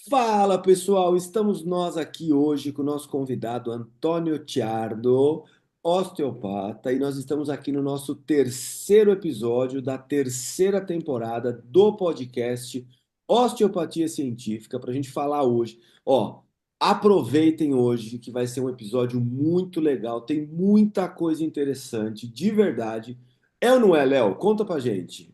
Fala pessoal, estamos nós aqui hoje com o nosso convidado Antônio Tiardo, osteopata, e nós estamos aqui no nosso terceiro episódio da terceira temporada do podcast Osteopatia Científica para a gente falar hoje. Ó, aproveitem hoje que vai ser um episódio muito legal, tem muita coisa interessante, de verdade. É ou não é, Léo? Conta pra gente.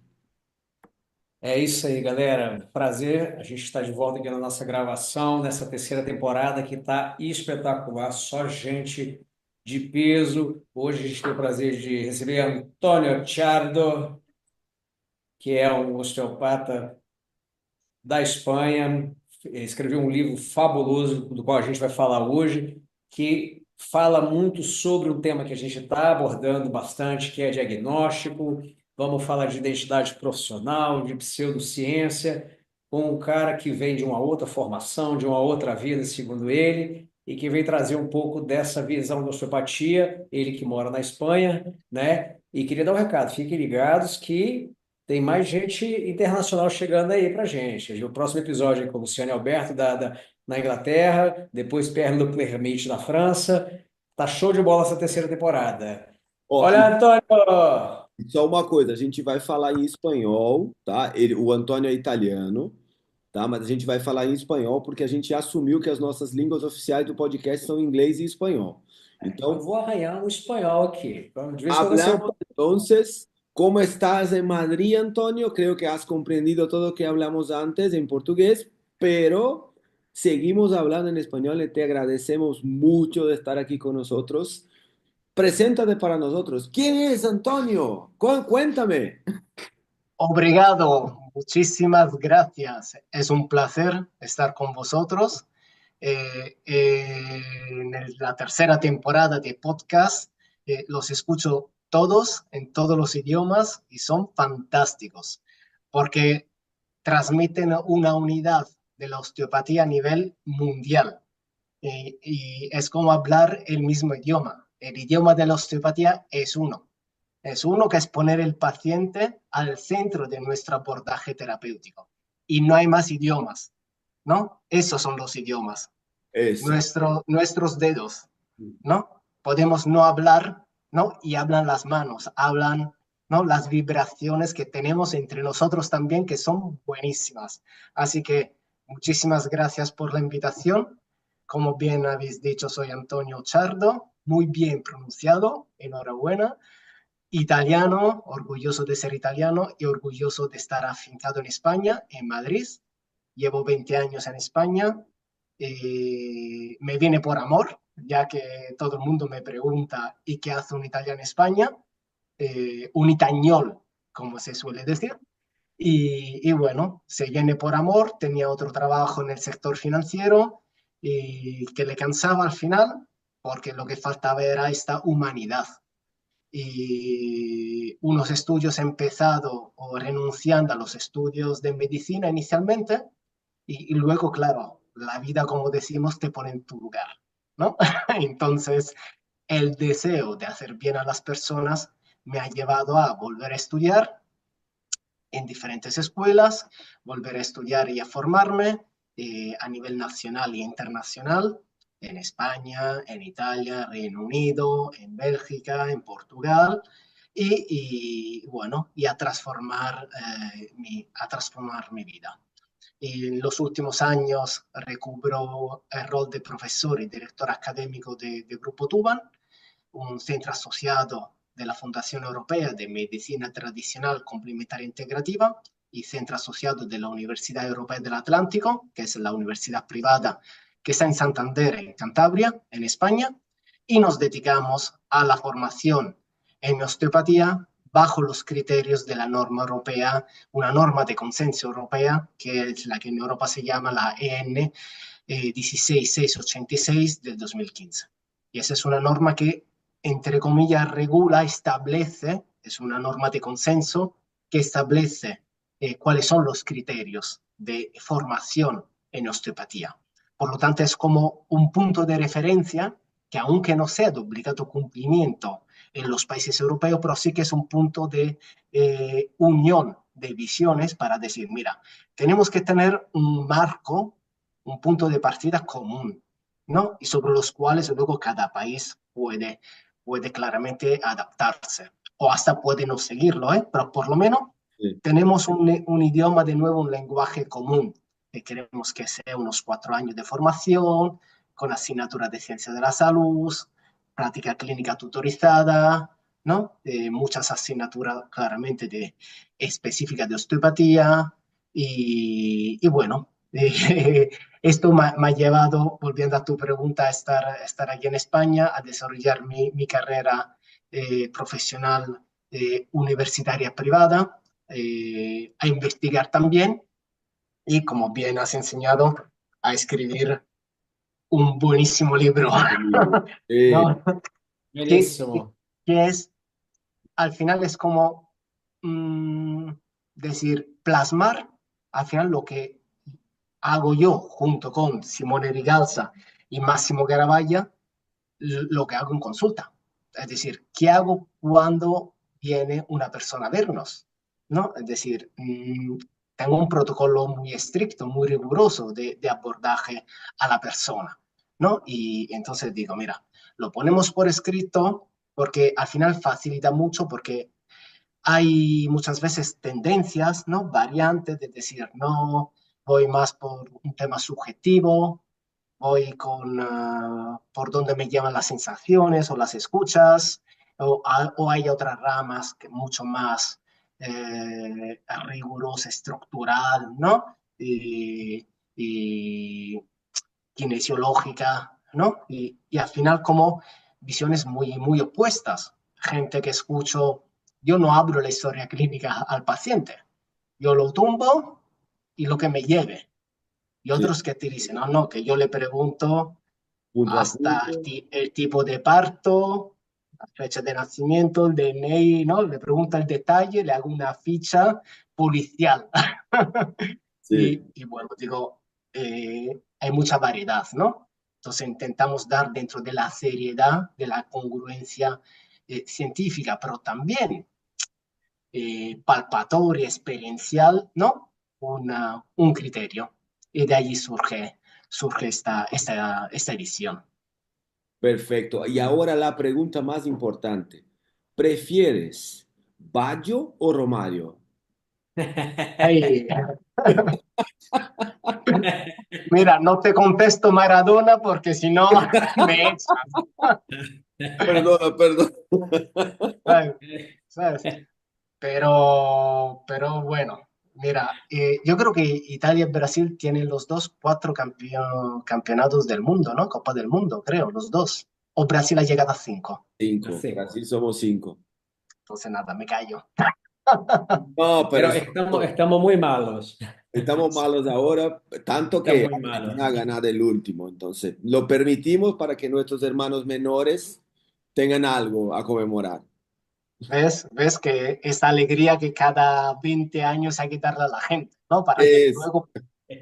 É isso aí, galera. Prazer. A gente está de volta aqui na nossa gravação, nessa terceira temporada que está espetacular. Só gente de peso. Hoje a gente tem o prazer de receber Antônio Chardo, que é um osteopata da Espanha. Escreveu um livro fabuloso, do qual a gente vai falar hoje, que fala muito sobre um tema que a gente está abordando bastante, que é diagnóstico. Vamos falar de identidade profissional, de pseudociência, com um cara que vem de uma outra formação, de uma outra vida, segundo ele, e que vem trazer um pouco dessa visão da osteopatia, ele que mora na Espanha, né? E queria dar um recado, fiquem ligados que tem mais gente internacional chegando aí pra gente. O próximo episódio é com o Luciano Alberto na Inglaterra, depois Pierre-Luc Lermite na França. Tá show de bola essa terceira temporada. Ó, Olha, Antônio! e só uma coisa, a gente vai falar em espanhol, tá? O Antônio é italiano, tá? Mas a gente vai falar em espanhol porque a gente assumiu que as nossas línguas oficiais do podcast são inglês e espanhol. Eu Então, vou arranhar um espanhol aqui. De vez em quando eu sei um hablamos pouco. entonces, ¿cómo estás en Madrid, Antonio? Creo que has comprendido todo lo que hablamos antes en portugués, pero seguimos hablando en español y te agradecemos mucho de estar aquí con nosotros. Preséntate para nosotros. ¿Quién es Antonio? Cuéntame. Obrigado, muchísimas gracias. Es un placer estar con vosotros en la tercera temporada de podcast. Los escucho todos en todos los idiomas y son fantásticos porque transmiten una unidad de la osteopatía a nivel mundial. Y es como hablar el mismo idioma. El idioma de la osteopatía es uno. Es uno que es poner el paciente al centro de nuestro abordaje terapéutico. Y no hay más idiomas, ¿no? Esos son los idiomas. Eso. Nuestros dedos, ¿no? Podemos no hablar, ¿no? Y hablan las manos, hablan, ¿no? Las vibraciones que tenemos entre nosotros también, que son buenísimas. Así que muchísimas gracias por la invitación. Como bien habéis dicho, soy Antonio Chardo, muy bien pronunciado, enhorabuena. Italiano, orgulloso de ser italiano y orgulloso de estar afincado en España, en Madrid. Llevo 20 años en España. Me viene por amor, ya que todo el mundo me pregunta, ¿y qué hace un italiano en España? Un itañol, como se suele decir. Y bueno, se viene por amor. Tenía otro trabajo en el sector financiero y que le cansaba al final, porque lo que faltaba era esta humanidad y unos estudios he empezado o renunciando a los estudios de medicina inicialmente y luego, claro, la vida, como decimos, te pone en tu lugar, ¿no? Entonces, el deseo de hacer bien a las personas me ha llevado a volver a estudiar en diferentes escuelas, volver a estudiar y a formarme a nivel nacional e internacional, en España, en Italia, Reino Unido, en Bélgica, en Portugal, bueno, y a transformar mi vida. Y en los últimos años recubro el rol de profesor y director académico de Grupo Tuban, un centro asociado de la Fundación Europea de Medicina Tradicional Complementaria Integrativa y centro asociado de la Universidad Europea del Atlántico, que es la universidad privada que está en Santander, en Cantabria, en España, y nos dedicamos a la formación en osteopatía bajo los criterios de la norma europea, una norma de consenso europea, que es la que en Europa se llama la EN 16686 del 2015. Y esa es una norma que entre comillas, regula, establece, es una norma de consenso que establece cuáles son los criterios de formación en osteopatía. Por lo tanto, es como un punto de referencia que aunque no sea de obligado cumplimiento en los países europeos, pero sí que es un punto de unión de visiones para decir, mira, tenemos que tener un marco, un punto de partida común, ¿no? Y sobre los cuales luego cada país puede claramente adaptarse o hasta puede no seguirlo, ¿eh? Pero por lo menos Sí, tenemos un idioma de nuevo, un lenguaje común, que queremos que sea unos 4 años de formación, con asignaturas de ciencia de la salud, práctica clínica tutorizada, ¿no? Muchas asignaturas claramente específicas de osteopatía y bueno, esto me ha llevado, volviendo a tu pregunta, a estar aquí en España, a desarrollar mi carrera profesional universitaria privada, a investigar también y, como bien has enseñado, a escribir un buenísimo libro, este libro. ¿no? Que, Buenísimo. que es, al final es como mm, decir, plasmar al final lo que hago yo junto con Simone Rigalza y Máximo Garavaglia, lo que hago en consulta. Es decir, ¿qué hago cuando viene una persona a vernos? ¿No? Es decir, tengo un protocolo muy estricto, muy riguroso de abordaje a la persona, ¿no? Y entonces digo, mira, lo ponemos por escrito porque al final facilita mucho porque hay muchas veces tendencias, ¿no? Variantes de decir, no, voy más por un tema subjetivo, voy por donde me llevan las sensaciones o las escuchas, o hay otras ramas que mucho más rigurosa, estructural, ¿no? Y kinesiológica, ¿no? Y al final como visiones muy, muy opuestas. Gente que escucho, yo no abro la historia clínica al paciente, yo lo tumbo y lo que me lleve. Y Sí, otros que te dicen, no, no, que yo le pregunto punto a hasta punto. el tipo de parto, la fecha de nacimiento, el DNI, ¿no? Le pregunto el detalle, le hago una ficha policial. Sí, Y bueno, digo, hay mucha variedad, ¿no? Entonces intentamos dar dentro de la seriedad, de la congruencia científica, pero también palpatoria, experiencial, ¿no? Un criterio. Y de allí surge esta edición. perfecto. Y ahora la pregunta más importante. ¿Prefieres Baggio o Romario? Ay, mira, no te contesto Maradona porque si no me echas. Perdona, perdona. ¿Sabes? ¿Sabes? Pero bueno, mira, yo creo que Italia y Brasil tienen los dos 4 campeonatos del mundo, ¿no? Copa del Mundo, creo, los dos. O Brasil ha llegado a 5. Cinco. Así. Brasil somos cinco. Entonces nada, me callo. No, pero Pero estamos muy malos. estamos malos ahora, tanto Estamos que muy malos. Argentina ha ganado el último. Entonces, lo permitimos para que nuestros hermanos menores tengan algo a conmemorar. ¿Ves que esta alegría que cada 20 años hay que darle a la gente, ¿no? Para que Es, luego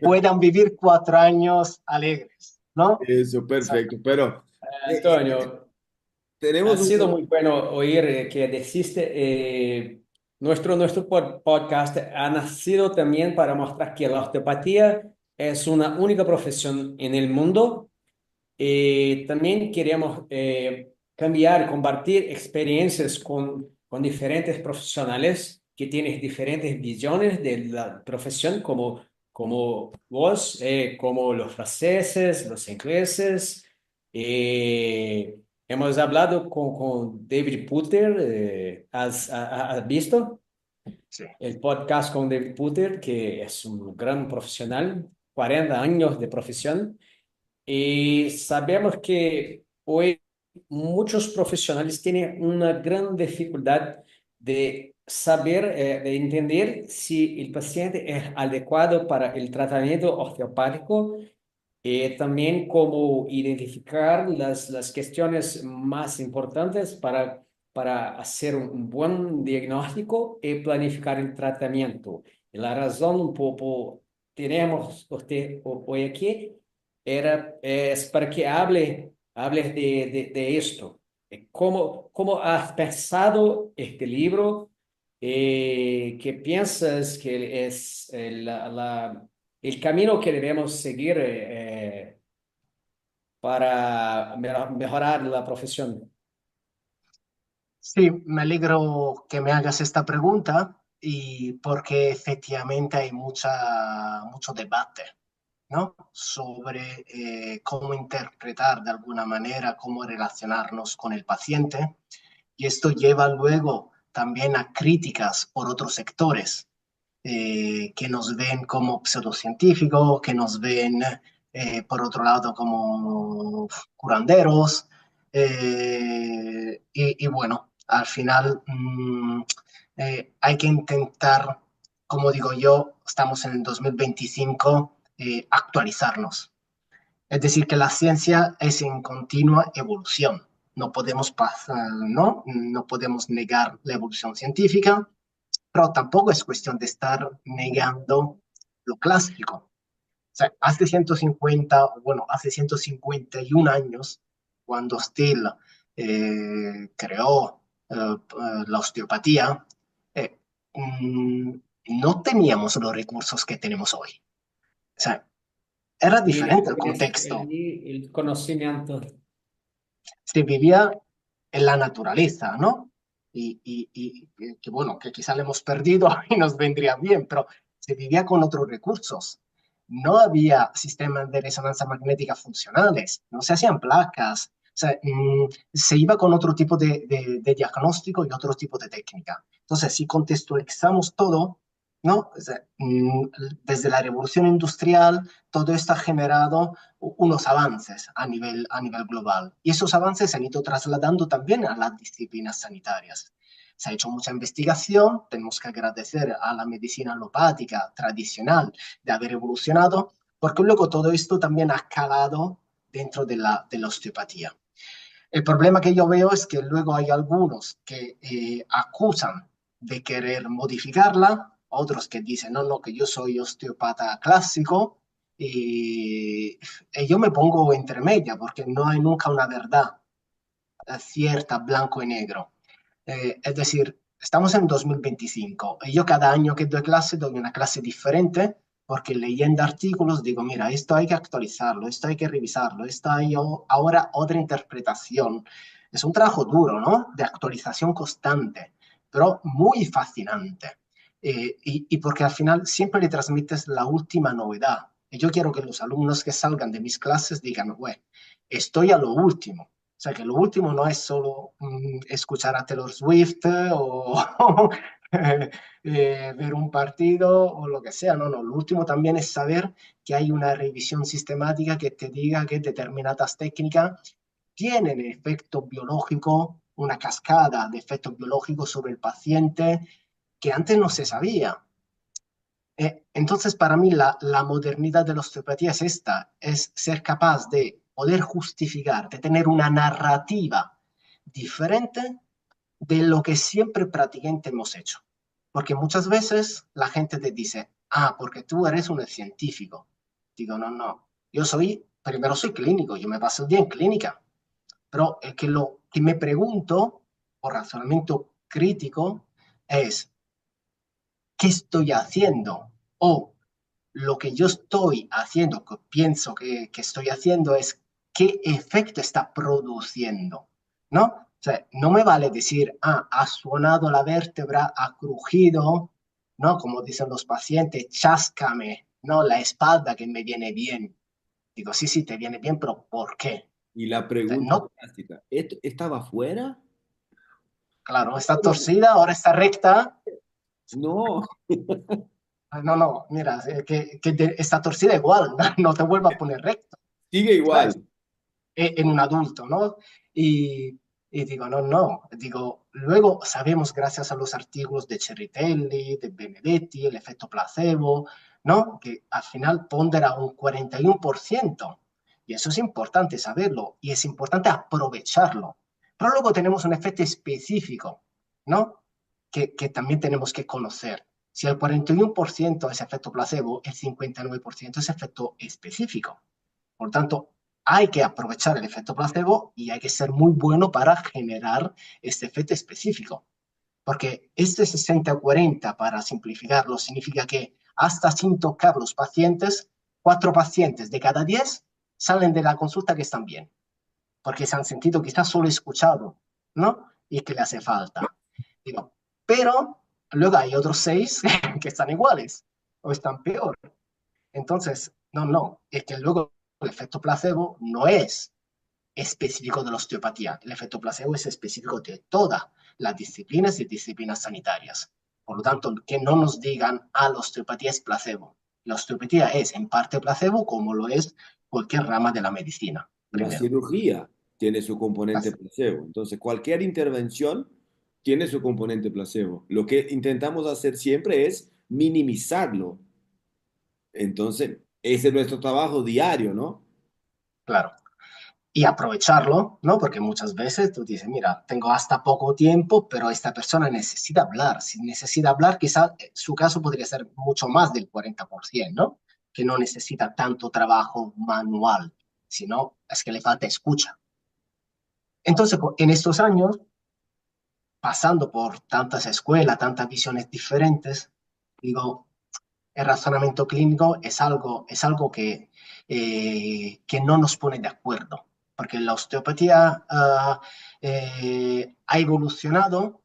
puedan vivir 4 años alegres, ¿no? eso, perfecto. Pero Antonio, ha tenemos un... sido muy bueno oír que existe. Nuestro podcast ha nacido también para mostrar que la osteopatía es una única profesión en el mundo. También queremos cambiar, compartir experiencias con diferentes profesionales que tienen diferentes visiones de la profesión, como vos, como los franceses, los ingleses. Eh, Hemos hablado con David Putter. ¿Has visto Sí. el podcast con David Putter, que es un gran profesional, 40 años de profesión? Y sabemos que hoy muchos profesionales tienen una gran dificultad de saber, de entender si el paciente es adecuado para el tratamiento osteopático, también cómo identificar las cuestiones más importantes para hacer un buen diagnóstico y planificar el tratamiento. Y la razón un poco tenemos usted hoy aquí es para que hables de esto. ¿Cómo has pensado este libro? ¿Qué piensas que es el camino que debemos seguir para mejorar la profesión. Sí, me alegro que me hagas esta pregunta y porque efectivamente hay mucho debate, ¿no? Sobre cómo interpretar de alguna manera, cómo relacionarnos con el paciente. Y esto lleva luego también a críticas por otros sectores que nos ven como pseudocientíficos, que nos ven, por otro lado, como curanderos. Y bueno, al final hay que intentar, como digo yo, estamos en el 2025, actualizarnos. Es decir, que la ciencia es en continua evolución. No podemos pasar, ¿no? No podemos negar la evolución científica, pero tampoco es cuestión de estar negando lo clásico. O sea, hace 150, bueno, hace 151 años, cuando Steele creó la osteopatía, eh, mm, no teníamos los recursos que tenemos hoy. O sea, era Y diferente el contexto. el conocimiento. Se vivía en la naturaleza, ¿no? Que bueno, que quizá le hemos perdido y nos vendría bien, pero se vivía con otros recursos. No había sistemas de resonancia magnética funcionales, no se hacían placas, o sea, se iba con otro tipo de diagnóstico y otro tipo de técnica. Entonces, si contextualizamos todo, ¿no? O sea, desde la revolución industrial, todo esto ha generado unos avances a nivel global. Y esos avances se han ido trasladando también a las disciplinas sanitarias. Se ha hecho mucha investigación, tenemos que agradecer a la medicina alopática tradicional de haber evolucionado, porque luego todo esto también ha calado dentro de la osteopatía. El problema que yo veo es que luego hay algunos que acusan de querer modificarla, otros que dicen, no, no, que yo soy osteopata clásico, y yo me pongo entre media porque no hay nunca una verdad cierta, blanco y negro. Es decir, estamos en 2025 y yo cada año que doy una clase diferente porque leyendo artículos digo, mira, esto hay que actualizarlo, esto hay que revisarlo, esto hay ahora otra interpretación. Es un trabajo duro, ¿no? De actualización constante, pero muy fascinante. Y porque al final siempre le transmites la última novedad. Y yo quiero que los alumnos que salgan de mis clases digan, güey, estoy a lo último. O sea, que lo último no es solo escuchar a Taylor Swift o ver un partido o lo que sea. No, no. Lo último también es saber que hay una revisión sistemática que te diga que determinadas técnicas tienen efecto biológico, una cascada de efectos biológicos sobre el paciente que antes no se sabía. Entonces, para mí, la modernidad de la osteopatía es esta, es ser capaz de poder justificar, de tener una narrativa diferente de lo que siempre prácticamente hemos hecho. Porque muchas veces la gente te dice, ah, porque tú eres un científico. Digo, no, no, yo soy, primero soy clínico, yo me paso el día en clínica, pero es que lo que me pregunto, por razonamiento crítico, es, ¿qué estoy haciendo? O lo que yo estoy haciendo, que pienso que estoy haciendo, es qué efecto está produciendo, ¿no? O sea, no me vale decir, ah, ha sonado la vértebra, ha crujido, ¿no? Como dicen los pacientes, cháscame, ¿no? La espalda que me viene bien. Digo, sí, sí, te viene bien, pero ¿por qué? Y la O sea, pregunta no, clásica, ¿esto estaba afuera? claro, está torcida, ahora está recta. No, No, no, mira, está torcida igual, no te vuelva a poner recto, sigue ¿sabes? igual. En un adulto, ¿no? Y digo, no, no, digo, luego sabemos gracias a los artículos de Cerritelli, de Benedetti, el efecto placebo, ¿no? Que al final pondera un 41%. Y eso es importante saberlo y es importante aprovecharlo. Pero luego tenemos un efecto específico, ¿no? Que también tenemos que conocer. Si el 41% es efecto placebo, el 59% es efecto específico. Por tanto, hay que aprovechar el efecto placebo y hay que ser muy bueno para generar este efecto específico. Porque este 60-40, para simplificarlo, significa que hasta sin tocar los pacientes, 4 pacientes de cada 10 salen de la consulta que están bien, porque se han sentido quizás solo escuchado, ¿no? Y que le hace falta. Digo, pero luego hay otros 6 que están iguales o están peor. Entonces, no, es que luego el efecto placebo no es específico de la osteopatía. El efecto placebo es específico de todas las disciplinas y disciplinas sanitarias. Por lo tanto, que no nos digan, la osteopatía es placebo. La osteopatía es en parte placebo, como lo es cualquier rama de la medicina. La Primero. cirugía tiene su componente Las- placebo. Entonces, cualquier intervención tiene su componente placebo. Lo que intentamos hacer siempre es minimizarlo. Entonces, ese es nuestro trabajo diario, ¿no? Claro. Y aprovecharlo, ¿no? Porque muchas veces tú dices, mira, tengo hasta poco tiempo, pero esta persona necesita hablar. Si necesita hablar, quizá su caso podría ser mucho más del 40%, ¿no? Que no necesita tanto trabajo manual, sino es que le falta escucha. Entonces, en estos años, pasando por tantas escuelas, tantas visiones diferentes, digo, el razonamiento clínico es algo que no nos pone de acuerdo, porque la osteopatía ha evolucionado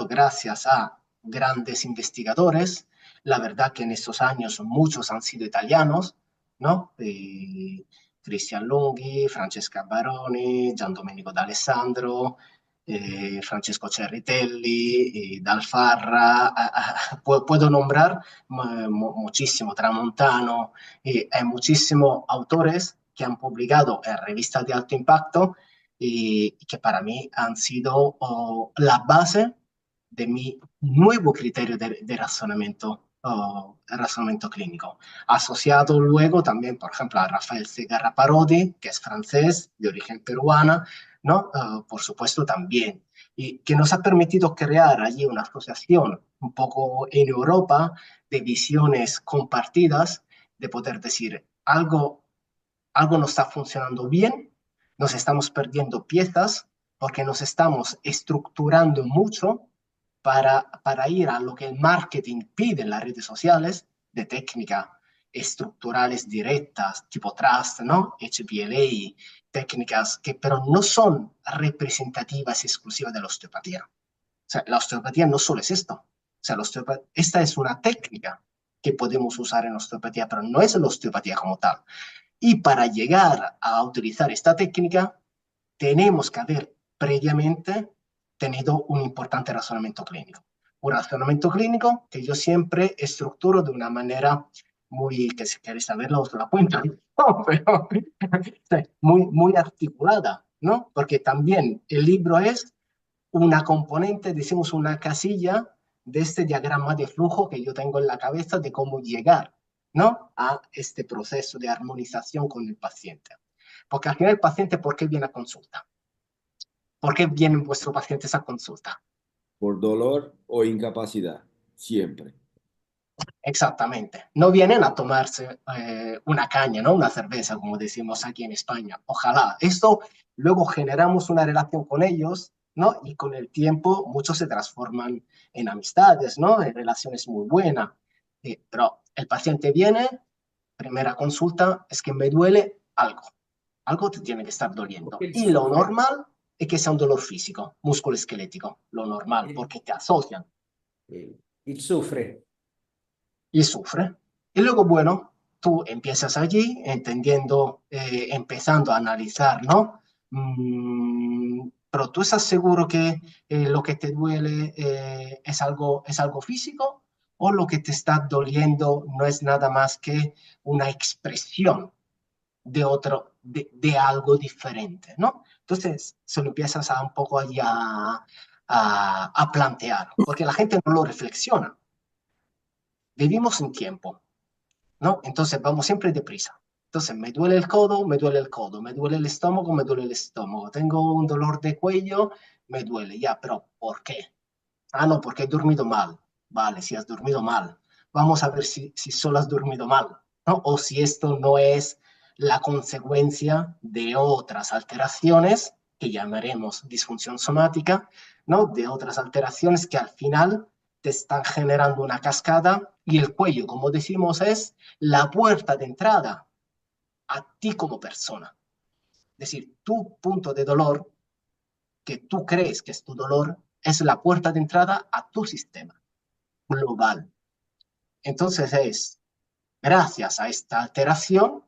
gracias a grandes investigadores. La verdad que en estos años muchos han sido italianos, ¿no? Cristian Lunghi, Francesca Baroni, Gian Domenico D'Alessandro, Francesco Cerritelli, Dalfarra, puedo nombrar muchísimo, Tramontano, hay muchísimos autores que han publicado en revistas de alto impacto y que para mí han sido la base de mi nuevo criterio de razonamiento clínico. Asociado luego también, por ejemplo, a Rafael Segarra Parodi, que es francés, de origen peruana, ¿no? Por supuesto también, y que nos ha permitido crear allí una asociación un poco en Europa de visiones compartidas, de poder decir algo no está funcionando bien, nos estamos perdiendo piezas porque nos estamos estructurando mucho para ir a lo que el marketing pide en las redes sociales, de técnicas estructurales directas, tipo Trust, ¿no? HPLA, técnicas que pero no son representativas y exclusivas de la osteopatía. O sea, la osteopatía no solo es esto. O sea, esta es una técnica que podemos usar en osteopatía, pero no es la osteopatía como tal. Y para llegar a utilizar esta técnica, tenemos que haber previamente tenido un importante razonamiento clínico. Un razonamiento clínico que yo siempre estructuro de una manera muy, que si queréis saberlo os la cuento, no, pero muy articulada, ¿no? Porque también el libro es una componente, decimos una casilla de este diagrama de flujo que yo tengo en la cabeza de cómo llegar, ¿no? A este proceso de armonización con el paciente. Porque al final el paciente, ¿por qué viene a consulta? ¿Por qué vienen vuestros pacientes a consulta? Por dolor o incapacidad, siempre. Exactamente. No vienen a tomarse una caña, ¿no? Una cerveza, como decimos aquí en España. Ojalá. Esto luego generamos una relación con ellos, ¿no? Y con el tiempo muchos se transforman en amistades, ¿no? En relaciones muy buenas. Pero el paciente viene, primera consulta, es que me duele algo. Algo te tiene que estar doliendo. Porque ele Y lo sofre. normal es que sea un dolor físico, musculoesquelético. Lo normal, Ele, porque te asocian ele sofre. y sufre. Y luego, bueno, tú empiezas allí entendiendo, empezando a analizar, ¿no? Pero tú estás seguro que lo que te duele es algo físico o lo que te está doliendo no es nada más que una expresión de algo diferente, ¿no? Entonces se lo empiezas a un poco allí a plantear, porque la gente no lo reflexiona. Vivimos en tiempo, ¿no? Entonces vamos siempre deprisa. Entonces me duele el codo, me duele el codo, me duele el estómago, me duele el estómago, tengo un dolor de cuello, me duele, ya, pero ¿por qué? No, porque he dormido mal. Vale, si has dormido mal, vamos a ver si solo has dormido mal, ¿no? O si esto no es la consecuencia de otras alteraciones que llamaremos disfunción somática, ¿no? De otras alteraciones que al final te están generando una cascada y el cuello, como decimos, es la puerta de entrada a ti como persona. Es decir, tu punto de dolor, que tú crees que es tu dolor, es la puerta de entrada a tu sistema global. Entonces gracias a esta alteración,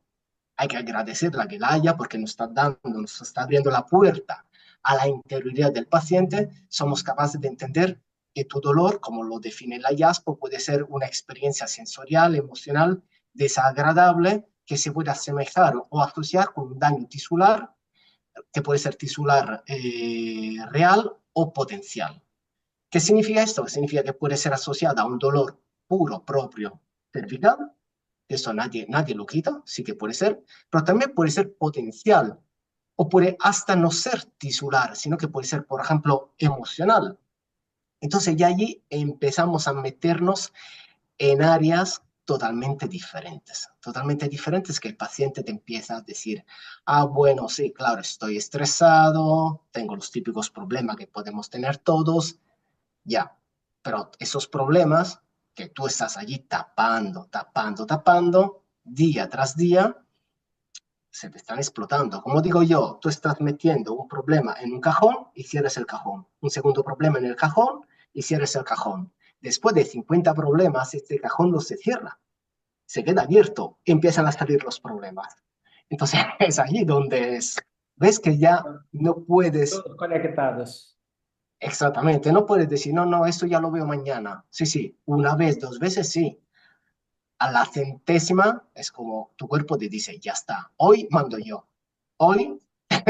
hay que agradecerle a que la haya porque nos está abriendo la puerta a la interioridad del paciente. Somos capaces de entender que tu dolor, como lo define el hallazgo, puede ser una experiencia sensorial, emocional, desagradable, que se puede asemejar o asociar con un daño tisular, que puede ser tisular real o potencial. ¿Qué significa esto? Significa que puede ser asociada a un dolor puro propio cervical, eso nadie lo quita, sí que puede ser, pero también puede ser potencial o puede hasta no ser tisular, sino que puede ser, por ejemplo, emocional. Entonces ya allí empezamos a meternos en áreas totalmente diferentes que el paciente te empieza a decir, ah, bueno, sí, claro, estoy estresado, tengo los típicos problemas que podemos tener todos, ya, pero esos problemas que tú estás allí tapando, día tras día, se te están explotando. Como digo yo, tú estás metiendo un problema en un cajón y cierres el cajón. Un segundo problema en el cajón y cierres el cajón. Después de 50 problemas, este cajón no se cierra, se queda abierto, empiezan a salir los problemas. Entonces es allí donde ves que ya no puedes. Todos conectados. Exactamente, no puedes decir, no, no, esto ya lo veo mañana. Sí, sí, una vez, dos veces, sí. A la centésima es como tu cuerpo te dice, ya está, hoy mando yo. Hoy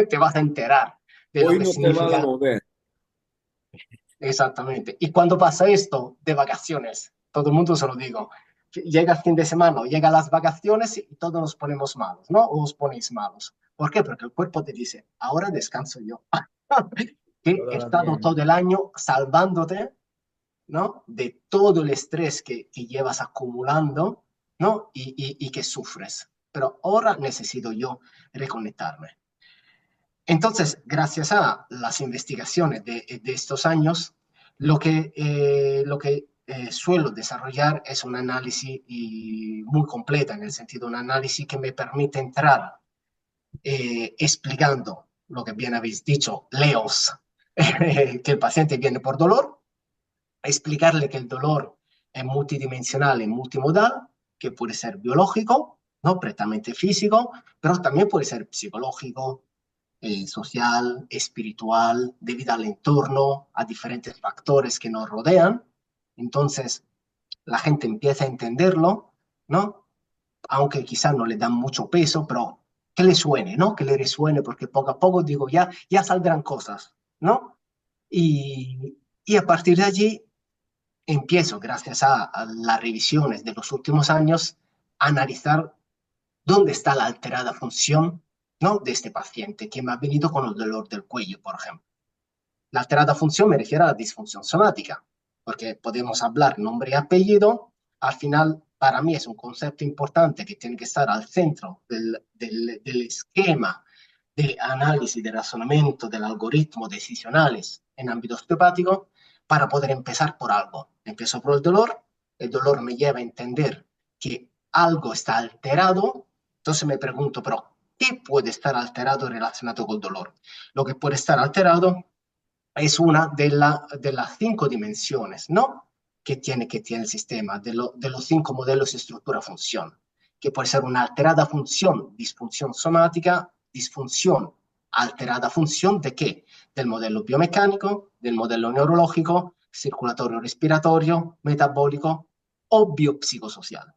te vas a enterar de lo Hoy que no te vas a significa mover. exactamente. Y cuando pasa esto de vacaciones, todo el mundo se lo digo, llega el fin de semana o llega las vacaciones y todos nos ponemos malos, ¿no? O os ponéis malos. ¿Por qué? Porque el cuerpo te dice, ahora descanso yo. Que he Todo va estado bien. todo el año salvándote, ¿no? De todo el estrés que llevas acumulando, ¿no? Y que sufres. Pero ahora necesito yo reconectarme. Entonces, gracias a las investigaciones de estos años, lo que suelo desarrollar es un análisis muy completa, en el sentido de un análisis que me permite entrar explicando lo que bien habéis dicho, leos, que el paciente viene por dolor, explicarle que el dolor es multidimensional y multimodal, que puede ser biológico, ¿no? Prettamente físico, pero también puede ser psicológico, social, espiritual, debido al entorno, a diferentes factores que nos rodean. Entonces, la gente empieza a entenderlo, ¿no? Aunque quizás no le dan mucho peso, pero que le suene, ¿no? Que le resuene, porque poco a poco digo, ya saldrán cosas, ¿no? Y a partir de allí empiezo, gracias a las revisiones de los últimos años, a analizar dónde está la alterada función, ¿no? De este paciente que me ha venido con el dolor del cuello, por ejemplo. La alterada función me refiero a la disfunción somática, porque podemos hablar nombre y apellido. Al final, para mí es un concepto importante que tiene que estar al centro del esquema de análisis, de razonamiento, del algoritmo decisionales en ámbito osteopático para poder empezar por algo. Empiezo por el dolor me lleva a entender que algo está alterado, entonces me pregunto, pero ¿qué puede estar alterado relacionado con el dolor? Lo que puede estar alterado es una de las 5 dimensiones, ¿no? Que tiene el sistema, de los 5 modelos de estructura-función, que puede ser una alterada función, disfunción somática, disfunción, alterada función ¿de qué? Del modelo biomecánico, del modelo neurológico, circulatorio respiratorio, metabólico o biopsicosocial.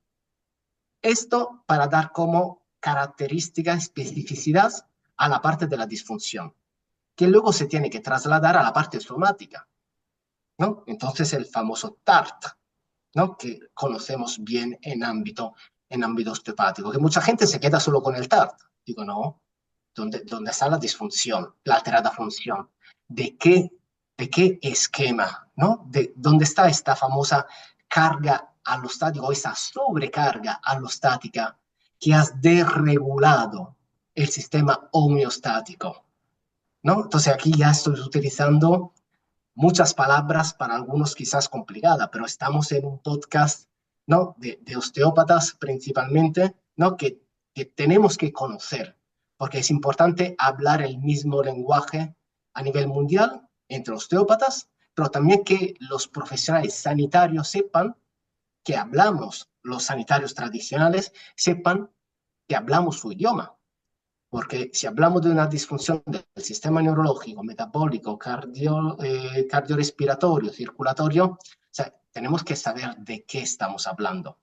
Esto para dar como característica, especificidad a la parte de la disfunción que luego se tiene que trasladar a la parte somática, ¿no? Entonces el famoso TART, ¿no? Que conocemos bien en ámbito osteopático, que mucha gente se queda solo con el TART. Digo, no, ¿dónde está la disfunción, la alterada función? ¿De qué, de qué esquema, ¿no? ¿Dónde está esta famosa carga alostática o esa sobrecarga alostática que has desregulado el sistema homeostático? ¿No? Entonces aquí ya estoy utilizando muchas palabras para algunos quizás complicada, pero estamos en un podcast, ¿no? De osteópatas principalmente, ¿no? Que tenemos que conocer, porque es importante hablar el mismo lenguaje a nivel mundial entre osteópatas, pero también que los profesionales sanitarios sepan que hablamos, los sanitarios tradicionales sepan que hablamos su idioma. Porque si hablamos de una disfunción del sistema neurológico, metabólico, cardiorrespiratorio, circulatorio, o sea, tenemos que saber de qué estamos hablando.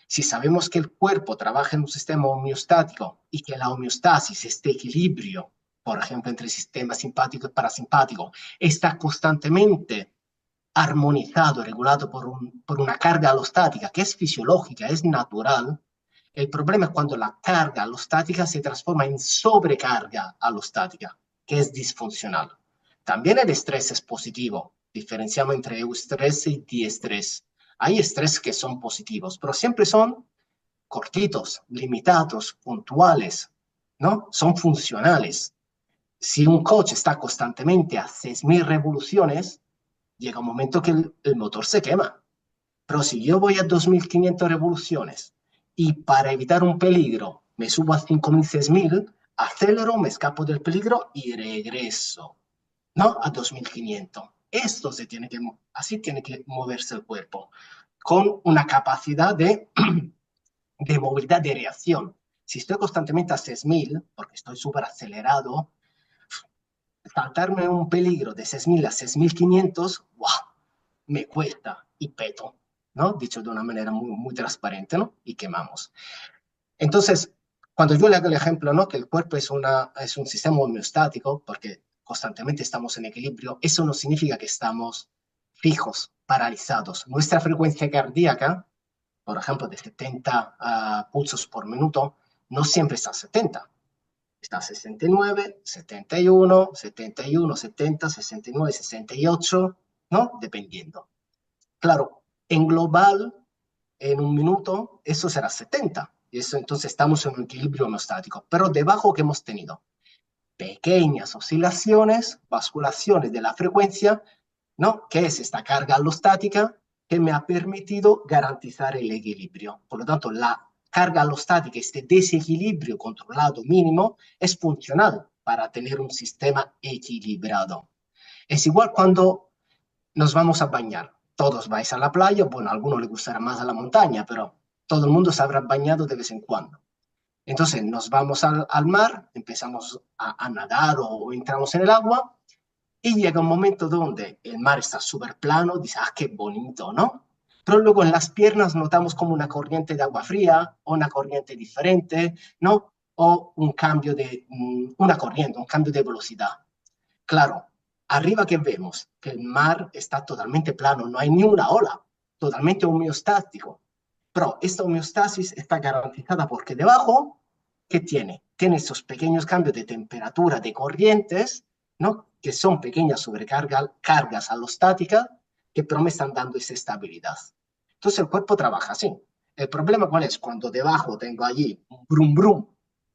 Si sabemos que el cuerpo trabaja en un sistema homeostático y que la homeostasis, este equilibrio, por ejemplo, entre el sistema simpático y parasimpático, está constantemente armonizado, regulado por una carga alostática que es fisiológica, es natural. El problema es cuando la carga alostática se transforma en sobrecarga alostática, que es disfuncional. También el estrés es positivo. Diferenciamos entre eustrés y diestrés. Hay estrés que son positivos, pero siempre son cortitos, limitados, puntuales, ¿no? Son funcionales. Si un coche está constantemente a 6.000 revoluciones, llega un momento que el motor se quema. Pero si yo voy a 2.500 revoluciones y para evitar un peligro me subo a 5.000, 6.000, acelero, me escapo del peligro y regreso, ¿no? A 2.500. Esto se tiene que, así tiene que moverse el cuerpo, con una capacidad de movilidad de reacción. Si estoy constantemente a 6.000, porque estoy súper acelerado, saltarme un peligro de 6.000 a 6.500, ¡wow! Me cuesta y peto, ¿no? Dicho de una manera muy, muy transparente, ¿no? Y quemamos. Entonces, cuando yo le hago el ejemplo, ¿no? Que el cuerpo es un sistema homeostático, porque constantemente estamos en equilibrio, eso no significa que estamos fijos, paralizados. Nuestra frecuencia cardíaca, por ejemplo, de 70 pulsos por minuto, no siempre está a 70. Está a 69, 71, 71, 70, 69, 68, ¿no? Dependiendo. Claro, en global, en un minuto, eso será 70. Y eso entonces estamos en un equilibrio homeostático. Pero debajo que hemos tenido pequeñas oscilaciones, basculaciones de la frecuencia, ¿no? Que es esta carga alostática que me ha permitido garantizar el equilibrio. Por lo tanto, la carga alostática, este desequilibrio controlado mínimo, es funcional para tener un sistema equilibrado. Es igual cuando nos vamos a bañar. Todos vais a la playa, bueno, a algunos les gustará más a la montaña, pero todo el mundo se habrá bañado de vez en cuando. Entonces nos vamos al mar, empezamos a nadar o entramos en el agua y llega un momento donde el mar está súper plano, dice, ah, qué bonito, ¿no? Pero luego en las piernas notamos como una corriente de agua fría o una corriente diferente, ¿no? O un cambio una corriente, un cambio de velocidad. Claro, arriba que vemos que el mar está totalmente plano, no hay ni una ola, totalmente homeostático. Pero esta homeostasis está garantizada porque debajo, ¿qué tiene? Tiene esos pequeños cambios de temperatura, de corrientes, ¿no? Que son pequeñas sobrecargas alostáticas que pero me están dando esa estabilidad. Entonces el cuerpo trabaja así. El problema cuál es cuando debajo tengo allí un brum brum,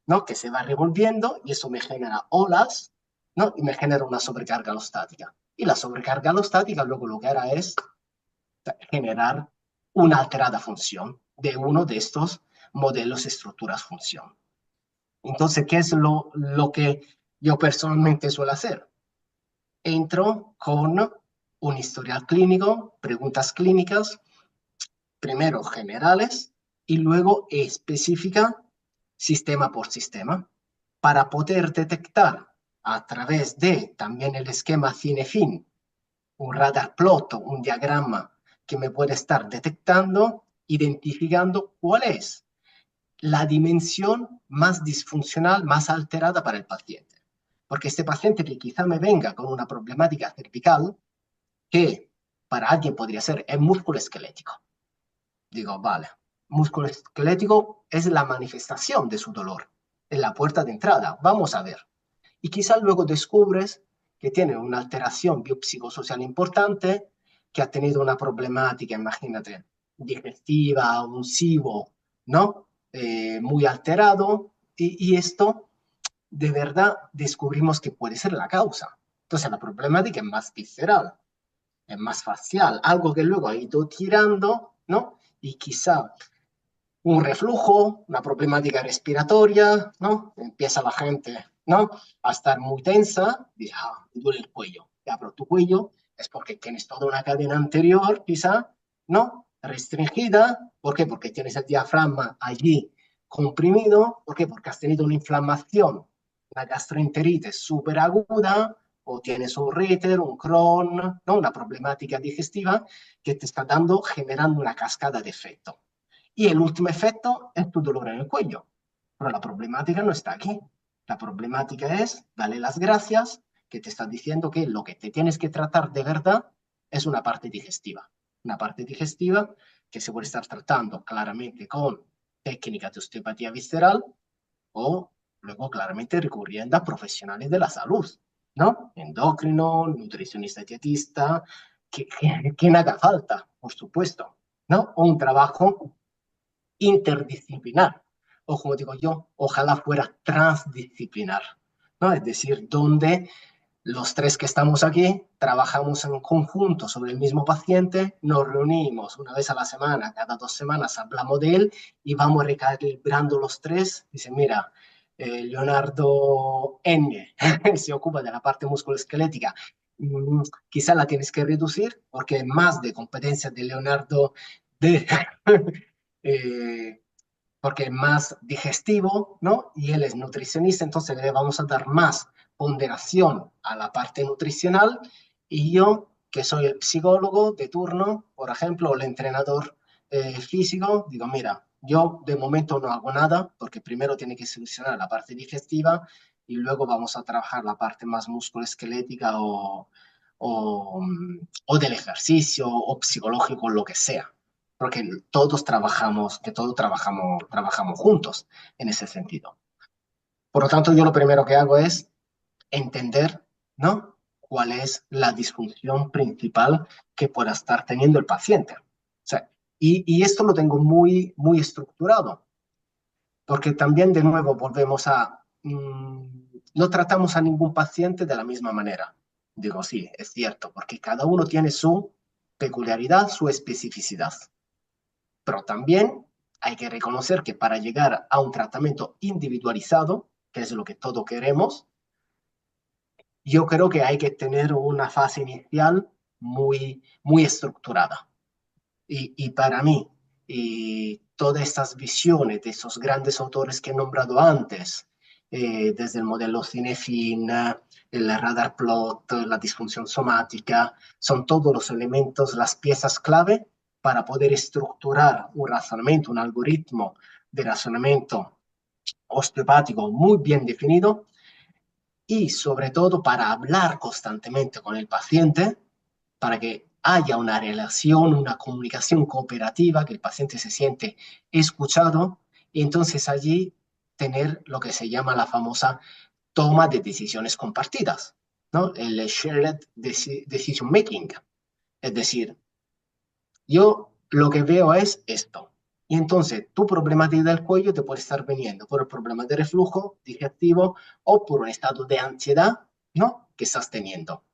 ¿no? Que se va revolviendo y eso me genera olas, ¿no? Y me genera una sobrecarga alostática. Y la sobrecarga alostática luego lo que hará es generar una alterada función de uno de estos modelos estructuras función. Entonces, ¿qué es lo que yo personalmente suelo hacer? Entro con un historial clínico, preguntas clínicas, primero generales y luego específica sistema por sistema, para poder detectar a través de también el esquema Cinefin, un radar plot, un diagrama que me puede estar detectando, identificando cuál es la dimensión más disfuncional, más alterada para el paciente. Porque este paciente que quizá me venga con una problemática cervical, que para alguien podría ser el músculo esquelético. Digo, vale, músculo esquelético es la manifestación de su dolor, es la puerta de entrada, vamos a ver. Y quizás luego descubres que tiene una alteración biopsicosocial importante, que ha tenido una problemática, imagínate, digestiva, un SIBO, ¿no? Muy alterado, y esto de verdad descubrimos que puede ser la causa. Entonces la problemática es más visceral. es más facial, algo que luego ha ido tirando, ¿no? Y quizá un reflujo, una problemática respiratoria, ¿no? Empieza la gente, ¿no? A estar muy tensa, dice, ah, me duele el cuello. Ya, pero tu cuello es porque tienes toda una cadena anterior, quizá, ¿no? Restringida. ¿Por qué? Porque tienes el diafragma allí comprimido. ¿Por qué? Porque has tenido una inflamación, una gastroenteritis súper aguda, o tienes un Ritter, un Crohn, ¿no? Una problemática digestiva que te está dando, generando una cascada de efecto. Y el último efecto es tu dolor en el cuello. Pero la problemática no está aquí. La problemática es darle las gracias, que te están diciendo que lo que te tienes que tratar de verdad es una parte digestiva. Una parte digestiva que se puede estar tratando claramente con técnicas de osteopatía visceral o luego claramente recurriendo a profesionales de la salud, ¿no? Endocrino, nutricionista dietista, que haga falta, por supuesto, ¿no? O un trabajo interdisciplinar, o como digo yo, ojalá fuera transdisciplinar, ¿no? Es decir, donde los tres que estamos aquí trabajamos en conjunto sobre el mismo paciente, nos reunimos una vez a la semana, cada 2 semanas hablamos de él y vamos recalibrando los tres. Dice, mira, Leonardo N se ocupa de la parte musculoesquelética. Quizá la tienes que reducir porque es más de competencia de Leonardo D. eh, porque es más digestivo, ¿no? Y él es nutricionista, entonces le vamos a dar más ponderación a la parte nutricional y yo, que soy el psicólogo de turno, por ejemplo, o el entrenador físico, digo, mira, yo de momento no hago nada porque primero tiene que solucionar la parte digestiva y luego vamos a trabajar la parte más musculoesquelética o del ejercicio o psicológico, lo que sea porque todos trabajamos, que todos trabajamos juntos en ese sentido. Por lo tanto, yo lo primero que hago es entender, ¿no? ¿Cuál es la disfunción principal que pueda estar teniendo el paciente? O sea, y esto lo tengo muy, muy estructurado, porque también de nuevo volvemos a, no tratamos a ningún paciente de la misma manera. Digo, sí, es cierto, porque cada uno tiene su peculiaridad, su especificidad. Pero también hay que reconocer que para llegar a un tratamiento individualizado, que es lo que todos queremos, yo creo que hay que tener una fase inicial muy, muy estructurada. Y para mí, todas estas visiones de esos grandes autores que he nombrado antes, desde el modelo Cinefin, el radar plot, la disfunción somática, son todos los elementos, las piezas clave para poder estructurar un razonamiento, un algoritmo de razonamiento osteopático muy bien definido y sobre todo para hablar constantemente con el paciente, para que haya una relación, una comunicación cooperativa, que el paciente se siente escuchado y entonces allí tener lo que se llama la famosa toma de decisiones compartidas, ¿no? El shared decision making. Es decir, yo lo que veo es esto. Y entonces tu problemática del cuello te puede estar viniendo por el problema de reflujo digestivo o por un estado de ansiedad, ¿no? Que estás teniendo.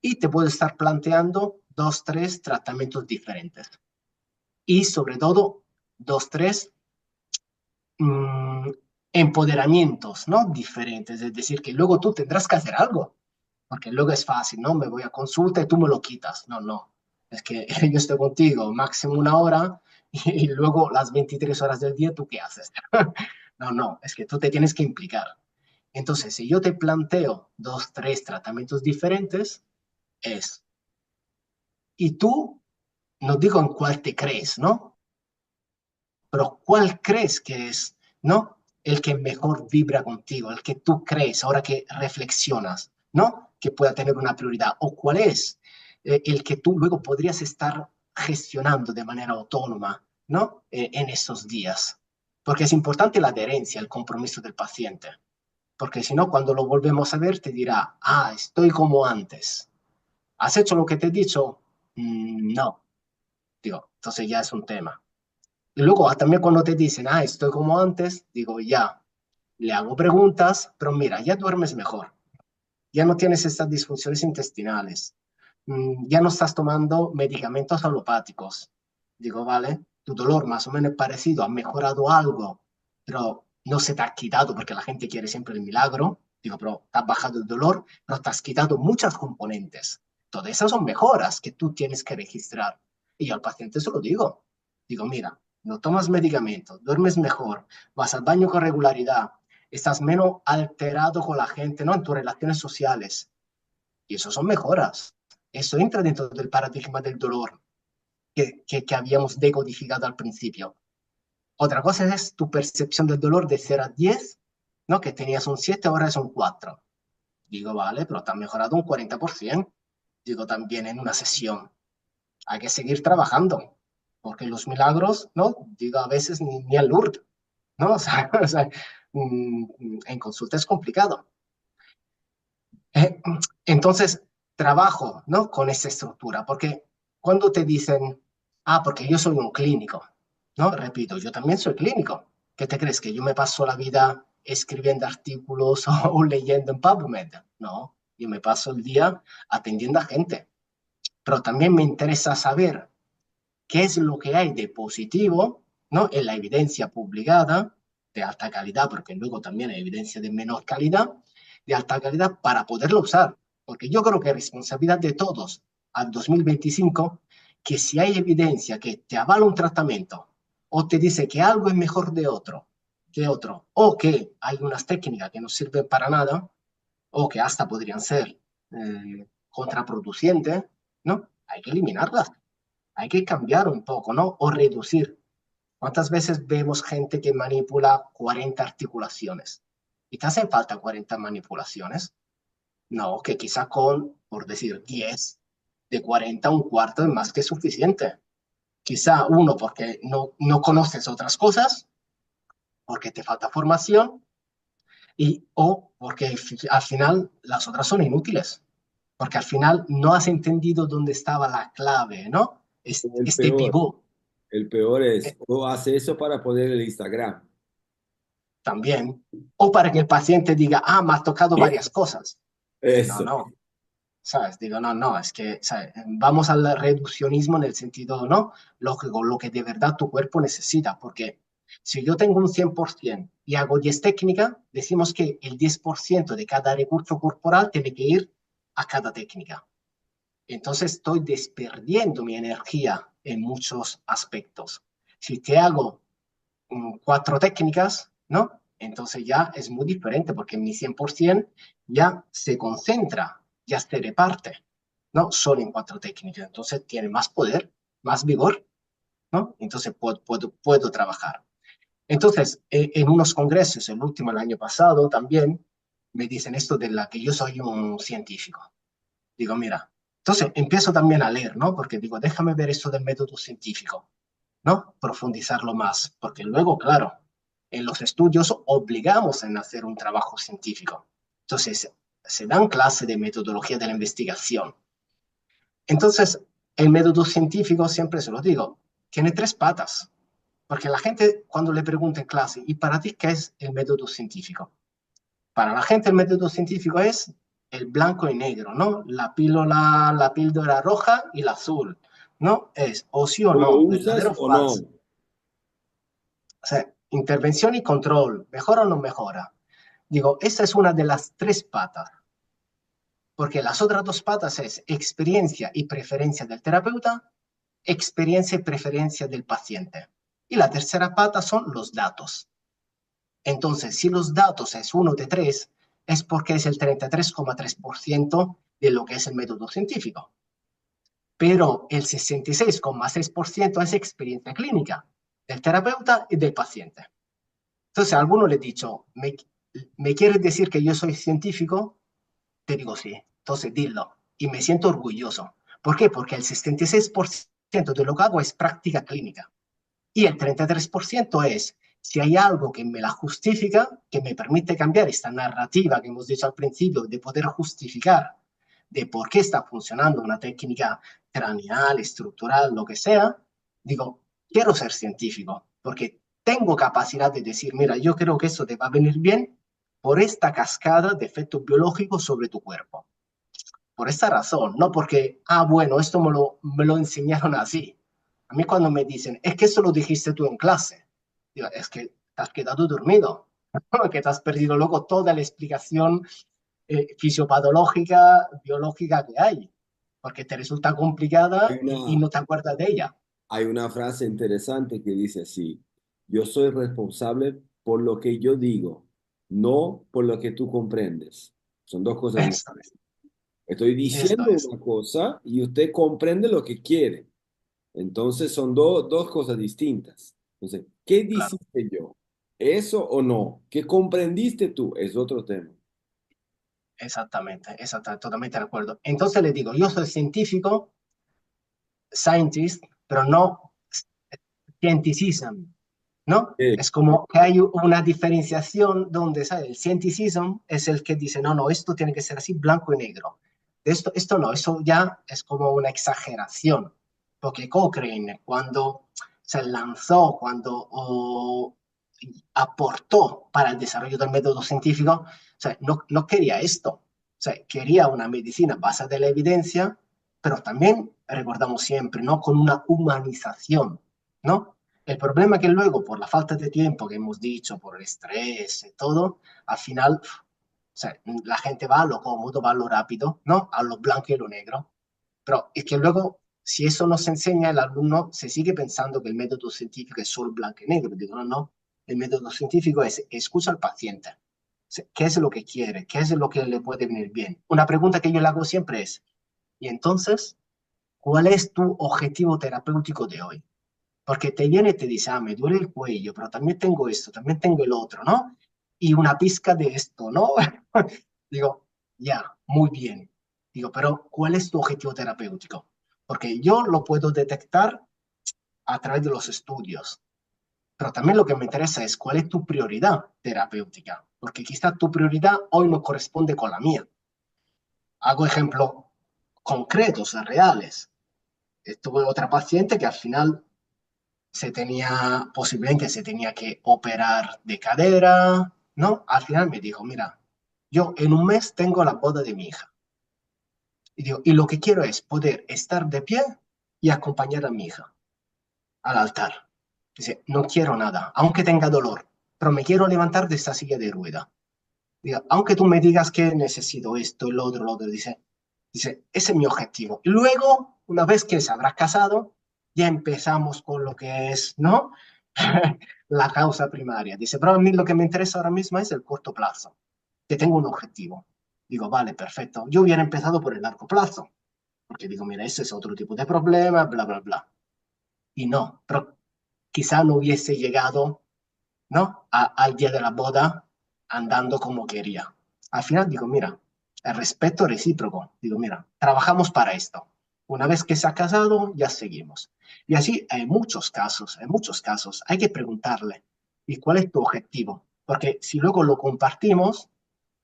Y te puede estar planteando 2, 3 tratamientos diferentes. Y sobre todo, 2, 3 mmm, empoderamientos, ¿no? Diferentes. Es decir, que luego tú tendrás que hacer algo. Porque luego es fácil, ¿no? Me voy a consulta y tú me lo quitas. No, no. Es que yo estoy contigo máximo 1 hora y luego las 23 horas del día, ¿tú qué haces? No, no, es que tú te tienes que implicar. Entonces, si yo te planteo 2, 3 tratamientos diferentes, es, y tú, no digo en cuál te crees, ¿no? Pero ¿cuál crees que es, ¿no? El que mejor vibra contigo, el que tú crees ahora que reflexionas, ¿no? Que pueda tener una prioridad. ¿O cuál es el que tú luego podrías estar gestionando de manera autónoma, ¿no? En estos días. Porque es importante la adherencia, el compromiso del paciente. Porque si no, cuando lo volvemos a ver, te dirá, ah, estoy como antes. ¿Has hecho lo que te he dicho? No. Digo, entonces ya es un tema. Y luego también cuando te dicen, ah, estoy como antes, digo, ya, le hago preguntas, pero mira, ya duermes mejor, ya no tienes estas disfunciones intestinales, ya no estás tomando medicamentos alopáticos. Digo, vale, tu dolor más o menos es parecido, has mejorado algo, pero no se te ha quitado porque la gente quiere siempre el milagro. Digo, pero te has bajado el dolor, pero te has quitado muchas componentes. Todas esas son mejoras que tú tienes que registrar. Y yo al paciente se lo digo. Digo, mira, no tomas medicamentos, duermes mejor, vas al baño con regularidad, estás menos alterado con la gente, ¿no? En tus relaciones sociales. Y eso son mejoras. Eso entra dentro del paradigma del dolor que habíamos decodificado al principio. Otra cosa es tu percepción del dolor de 0 a 10, ¿no? Que tenías un 7, ahora es un 4. Digo, vale, pero te has mejorado un 40%. Digo, también en una sesión. Hay que seguir trabajando, porque los milagros, ¿no? Digo, a veces ni al Lourdes, ¿no? O sea, en consulta es complicado. Eh, entonces, trabajo, ¿no? Con esa estructura, porque cuando te dicen, ah, porque yo soy un clínico, ¿no? Repito, yo también soy clínico. ¿Qué te crees? ¿Que yo me paso la vida escribiendo artículos o leyendo en PubMed? No, yo me paso el día atendiendo a gente, pero también me interesa saber qué es lo que hay de positivo, ¿no? En la evidencia publicada de alta calidad, porque luego también hay evidencia de menor calidad, de alta calidad para poderlo usar. Porque yo creo que es responsabilidad de todos al 2025 que si hay evidencia que te avala un tratamiento o te dice que algo es mejor que otro, o que hay unas técnicas que no sirven para nada, o que hasta podrían ser contraproducentes, ¿no? Hay que eliminarlas, hay que cambiar un poco, ¿no? O reducir. ¿Cuántas veces vemos gente que manipula 40 articulaciones? ¿Y te hacen falta 40 manipulaciones? No, que quizá con, por decir, 10 de 40, un cuarto es más que suficiente. Quizá uno porque no conoces otras cosas, porque te falta formación, o porque al final las otras son inútiles, porque al final no has entendido dónde estaba la clave, ¿no? El Este peor, pivot. el peor es, o hace eso para poner el Instagram. También, o para que el paciente diga, ah, me has tocado varias cosas. No, Eso. no, ¿sabes? Digo, no, no, es que, ¿sabes? Vamos al reduccionismo en el sentido, ¿no? Lógico, lo que de verdad tu cuerpo necesita, porque si yo tengo un 100% y hago 10 técnicas, decimos que el 10% de cada recurso corporal tiene que ir a cada técnica. Entonces estoy desperdiendo mi energía en muchos aspectos. Si te hago 4 técnicas, ¿no? Entonces ya es muy diferente porque mi 100% ya se concentra, ya se reparte, ¿no? Solo en 4 técnicas. Entonces tiene más poder, más vigor, ¿no? Entonces puedo trabajar. Entonces, en unos congresos, el último el año pasado también, me dicen esto de la que yo soy un científico. Digo, mira, entonces empiezo también a leer, ¿no? Porque digo, déjame ver esto del método científico, ¿no? Profundizarlo más, porque luego, claro, en los estudios obligamos a hacer un trabajo científico. Entonces, se dan clases de metodología de la investigación. Entonces, el método científico, siempre se lo digo, tiene 3 patas, porque la gente cuando le pregunta en clase, ¿y para ti qué es el método científico? Para la gente el método científico es el blanco y negro, ¿no? La píldora roja y la azul, ¿no? Es o sí o ¿O lo no, usas verdadero o o no? falso. O sea, intervención y control, ¿mejora o no mejora? Digo, esa es una de las 3 patas, porque las otras 2 patas es experiencia y preferencia del terapeuta, experiencia y preferencia del paciente. Y la tercera pata son los datos. Entonces, si los datos es uno de 3, es porque es el 33,3% de lo que es el método científico. Pero el 66,6% es experiencia clínica del terapeuta y del paciente. Entonces, a alguno le he dicho, ¿me quieres decir que yo soy científico? Te digo sí. Entonces, dilo. Y me siento orgulloso. ¿Por qué? Porque el 66% de lo que hago es práctica clínica. Y el 33% es, si hay algo que me la justifica, que me permite cambiar esta narrativa que hemos dicho al principio, de poder justificar de por qué está funcionando una técnica craneal, estructural, lo que sea, digo, quiero ser científico, porque tengo capacidad de decir, mira, yo creo que eso te va a venir bien por esta cascada de efectos biológicos sobre tu cuerpo. por esta razón, no porque, bueno, esto me lo enseñaron así. A mí cuando me dicen, es que eso lo dijiste tú en clase, digo, es que te has quedado dormido, que te has perdido luego toda la explicación fisiopatológica, biológica que hay, porque te resulta Hay complicada y una, no te acuerdas de ella. hay una frase interesante que dice así, yo soy responsable por lo que yo digo, no por lo que tú comprendes. Son dos cosas Esto distintas. es, Estoy esto diciendo es. una cosa y usted comprende lo que quiere. Entonces son dos cosas distintas. Entonces, ¿qué Claro, dijiste yo? ¿Eso o no? ¿Qué comprendiste tú? Es otro tema. exactamente, exactamente, totalmente de acuerdo. Entonces le digo, yo soy científico, scientist, pero no scienticism, ¿no? Eh, Es como que hay una diferenciación donde, ¿sabes? El scienticism es el que dice, no, no, esto tiene que ser así, blanco y negro. Esto no, eso ya es como una exageración, porque Cochrane, cuando se lanzó, cuando aportó para el desarrollo del método científico, o sea, no quería esto, o sea, quería una medicina basada en la evidencia, pero también, recordamos siempre, ¿no? Con una humanización, ¿no? El problema es que luego, por la falta de tiempo que hemos dicho, por el estrés y todo, al final, o sea, la gente va a lo cómodo, va a lo rápido, ¿no? A lo blanco y lo negro. Pero es que luego, si eso nos enseña, el alumno se sigue pensando que el método científico es solo blanco y negro. Digo, no, no. El método científico es escucha al paciente. ¿Qué es lo que quiere? ¿Qué es lo que le puede venir bien? Una pregunta que yo le hago siempre es, ¿y entonces cuál es tu objetivo terapéutico de hoy? Porque te viene y te dice, me duele el cuello, pero también tengo esto, también tengo el otro, ¿no? Y una pizca de esto, ¿no? Digo, ya, muy bien. Digo, pero ¿cuál es tu objetivo terapéutico? Porque yo lo puedo detectar a través de los estudios, pero también lo que me interesa es cuál es tu prioridad terapéutica, porque quizá tu prioridad hoy no corresponde con la mía. Hago ejemplos concretos, reales. Tuve otra paciente que al final posiblemente se tenía que operar de cadera, ¿no? Al final me dijo, mira, yo en un mes tengo la boda de mi hija. Y digo, y lo que quiero es poder estar de pie y acompañar a mi hija al altar. Dice, no quiero nada, aunque tenga dolor, pero me quiero levantar de esta silla de rueda. Digo, aunque tú me digas que necesito esto, lo otro, dice, ese es mi objetivo. Y luego, una vez que se habrá casado, ya empezamos con lo que es, ¿no? La causa primaria. Dice, pero a mí lo que me interesa ahora mismo es el corto plazo, que tengo un objetivo. Digo, vale, perfecto. Yo hubiera empezado por el largo plazo, porque digo, mira, ese es otro tipo de problema, bla, bla, bla. Y no, pero quizá no hubiese llegado, ¿no? Al día de la boda andando como quería. Al final digo, mira, el respeto recíproco. Digo, mira, trabajamos para esto. Una vez que se ha casado, ya seguimos. Y así hay muchos casos. Hay que preguntarle, ¿y cuál es tu objetivo? Porque si luego lo compartimos,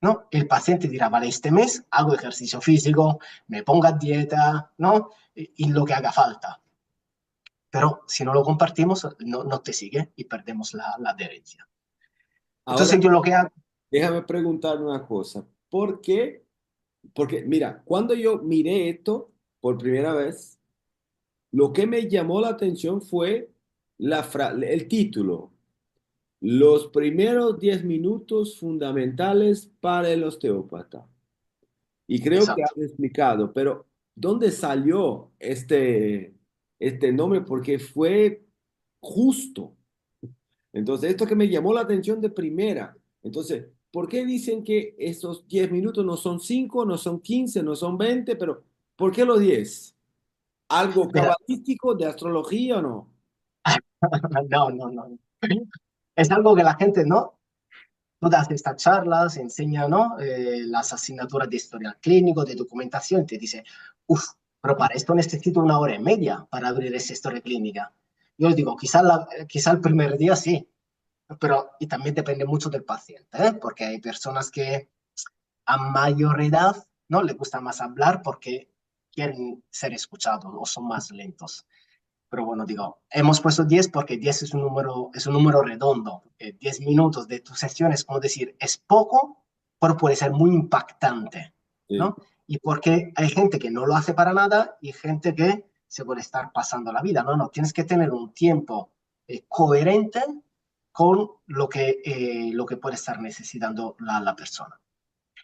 ¿no? El paciente dirá, vale, este mes hago ejercicio físico, me pongo a dieta, ¿no? Y lo que haga falta. Pero si no lo compartimos, no te sigue y perdemos la adherencia. Ahora, Entonces yo lo que hago, déjame preguntar una cosa. ¿Por qué? Porque, mira, cuando yo miré esto por primera vez, lo que me llamó la atención fue el título. Los primeros 10 minutos fundamentales para el osteópata. Y creo que exacto. has explicado, pero ¿dónde salió este nombre? Porque fue justo. Entonces, esto que me llamó la atención de primera. Entonces, ¿por qué dicen que esos 10 minutos no son 5, no son 15, no son 20, pero ¿por qué los 10? ¿Algo Mira, cabalístico de astrología o no? no, no, no. Es algo que la gente, ¿no? Tú das estas charlas, enseña, ¿no? Las asignaturas de historial clínico, de documentación, te dice, uff, pero para esto necesito una hora y media para abrir esa historia clínica. Yo les digo, quizá el primer día sí, pero y también depende mucho del paciente, ¿eh? Porque hay personas que a mayor edad, ¿no? Les gusta más hablar porque quieren ser escuchados o son más lentos. Pero bueno, digo, hemos puesto 10 porque 10 es un número redondo. 10 minutos de tu sesión es como decir, es poco, pero puede ser muy impactante, Sí. ¿no? Y porque hay gente que no lo hace para nada y gente que se puede estar pasando la vida. No, no, tienes que tener un tiempo coherente con lo que puede estar necesitando la persona.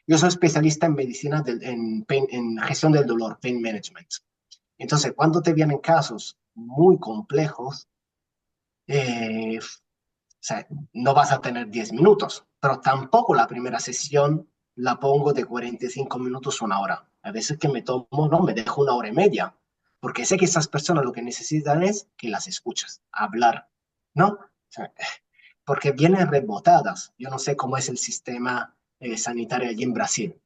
Yo soy especialista en medicina, en gestión del dolor, pain management. Entonces, cuando te vienen casos muy complejos, o sea, no vas a tener 10 minutos, pero tampoco la primera sesión la pongo de 45 minutos, una hora. A veces que me tomo, no, me dejo una hora y media, porque sé que esas personas lo que necesitan es que las escuchas, hablar, ¿no? O sea, porque vienen rebotadas. Yo no sé cómo es el sistema sanitario allí en Brasil,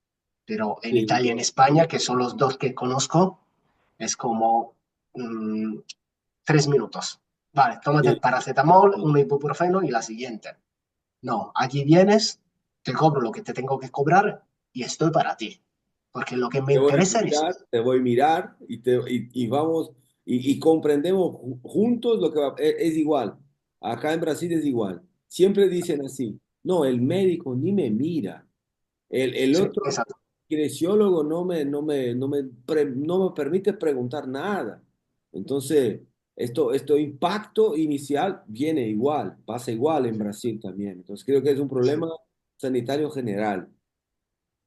pero en Sí, Italia y en España, que son los dos que conozco, es como mmm, 3 minutos. Vale, tómate el sí, paracetamol, sí. un ibuprofeno y la siguiente. No, aquí vienes, te cobro lo que te tengo que cobrar y estoy para ti. Porque lo que me Te voy a interesa es, escuchar, te voy a mirar y vamos y comprendemos juntos lo que va. Es igual. Acá en Brasil es igual. Siempre dicen así, no, el médico ni me mira. El sí, otro exacto. kinesiólogo no me permite preguntar nada. Entonces, esto impacto inicial viene igual, pasa igual en Brasil también. Entonces, creo que es un problema sanitario general.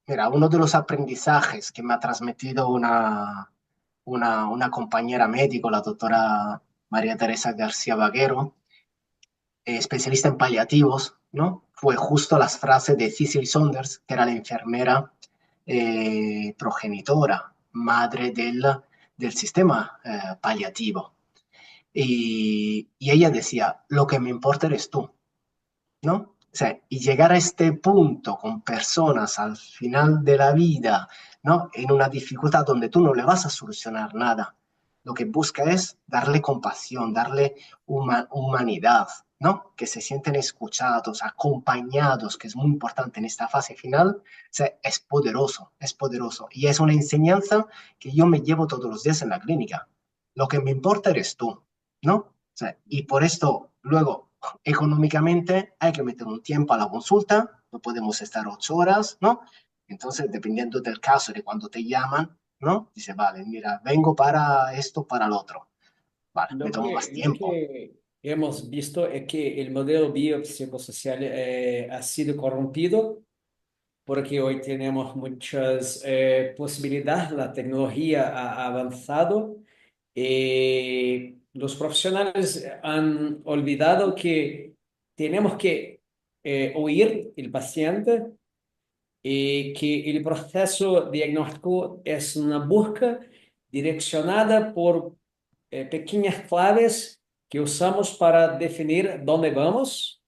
Mira, uno de los aprendizajes que me ha transmitido una compañera médico, la doctora María Teresa García Vaquero, especialista en paliativos, ¿no? Fue justo las frases de Cecil Saunders, que era la enfermera progenitora, madre del sistema paliativo. Y ella decía, lo que me importa eres tú, ¿no? O sea, y llegar a este punto con personas al final de la vida, ¿no? En una dificultad donde tú no le vas a solucionar nada. Lo que busca es darle compasión, darle humanidad, ¿no? Que se sienten escuchados, acompañados, que es muy importante en esta fase final. O sea, es poderoso, es poderoso. Y es una enseñanza que yo me llevo todos los días en la clínica. Lo que me importa eres tú, ¿no? O sea, y por esto luego económicamente hay que meter un tiempo a la consulta, no podemos estar 8 horas, ¿no? Entonces, dependiendo del caso de cuando te llaman, ¿no? Dice, vale, mira, vengo para esto, para lo otro. Vale, me tomo más Lo tiempo. que hemos visto es que el modelo biopsicosocial ha sido corrompido porque hoy tenemos muchas posibilidades, la tecnología ha avanzado y los profesionales han olvidado que tenemos que oír el paciente y que el proceso diagnóstico es una búsqueda direccionada por pequeñas claves que usamos para definir dónde vamos,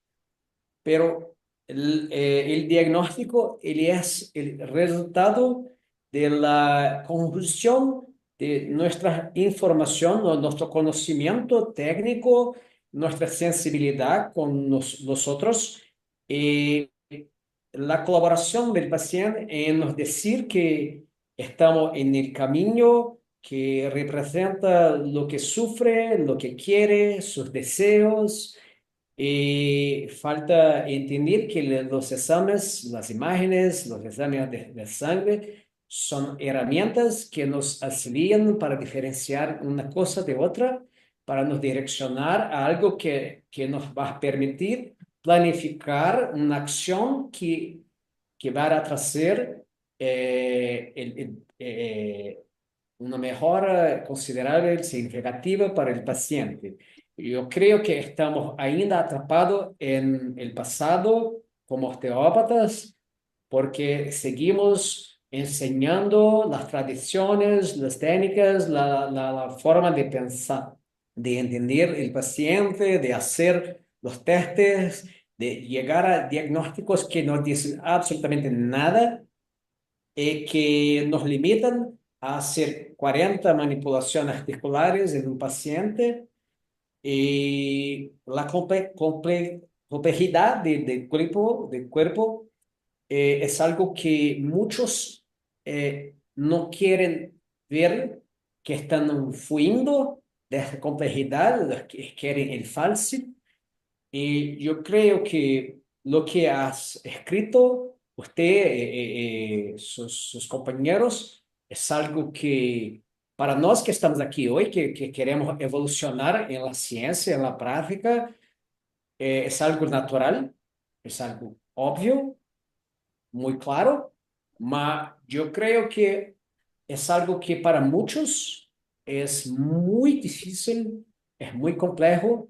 pero el diagnóstico él es el resultado de la conjunción de nuestra información, nuestro conocimiento técnico, nuestra sensibilidad con nosotros y la colaboración del paciente en nos decir que estamos en el camino que representa lo que sufre, lo que quiere, sus deseos. Y falta entender que los exámenes, las imágenes, los exámenes de sangre son herramientas que nos auxilian para diferenciar una cosa de otra, para nos direccionar a algo que nos va a permitir planificar una acción que va a traer una mejora considerable, significativa para el paciente. Yo creo que estamos ainda atrapados en el pasado como osteópatas porque seguimos enseñando las tradiciones, las técnicas, la forma de pensar, de entender el paciente, de hacer los testes, de llegar a diagnósticos que no dicen absolutamente nada y que nos limitan a hacer 40 manipulaciones articulares en un paciente y la complejidad del cuerpo es algo que muchos no quieren ver, que están huyendo de esa complejidad, los que quieren el fácil. Y yo creo que lo que has escrito, usted, sus compañeros, Es algo que, para nós que estamos aqui hoje, que queremos evolucionar en la ciencia, en la práctica, es algo natural, es algo obvio, muy claro, mas yo creo que es algo que para muchos es muy difícil, es muy complejo.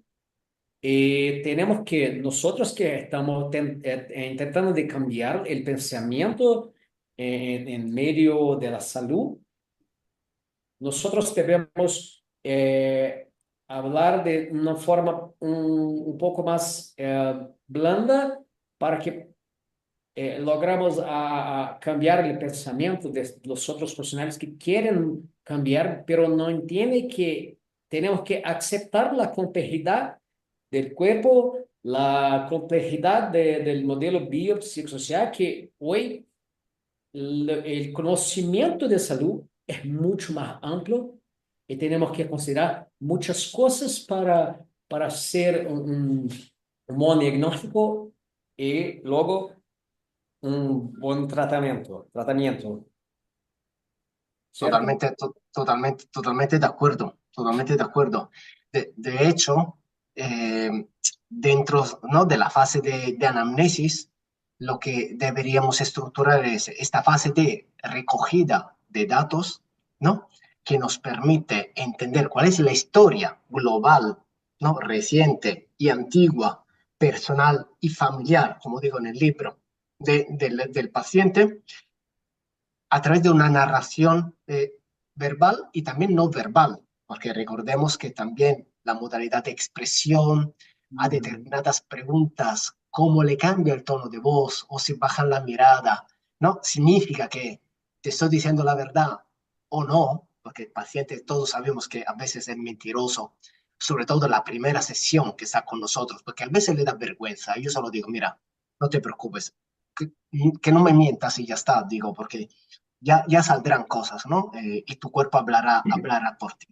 Y tenemos que, nosotros que estamos intentando de cambiar el pensamiento en medio de la salud, nosotros debemos hablar de una forma un poco más blanda para que logramos a cambiar el pensamiento de los otros profesionales que quieren cambiar, pero no entienden que tenemos que aceptar la complejidad del cuerpo, la complejidad del modelo biopsicosocial, que hoy el conocimiento de salud es mucho más amplio y tenemos que considerar muchas cosas para hacer un buen diagnóstico y luego un buen tratamiento, ¿cierto? Totalmente de acuerdo, totalmente de acuerdo. De hecho, eh, dentro, ¿no?, de la fase de anamnesis, lo que deberíamos estructurar es esta fase de recogida de datos, ¿no?, que nos permite entender cuál es la historia global, ¿no?, reciente y antigua, personal y familiar, como digo en el libro, del paciente a través de una narración verbal y también no verbal, porque recordemos que también la modalidad de expresión a Ujú. determinadas preguntas, cómo le cambia el tono de voz o si bajan la mirada, ¿no? Significa que te estoy diciendo la verdad o no, porque el paciente todos sabemos que a veces es mentiroso, sobre todo en la primera sesión que está con nosotros, porque a veces le da vergüenza. Yo solo digo, mira, no te preocupes, que no me mientas y ya está, digo, porque ya saldrán cosas, ¿no? Y tu cuerpo hablará por ti.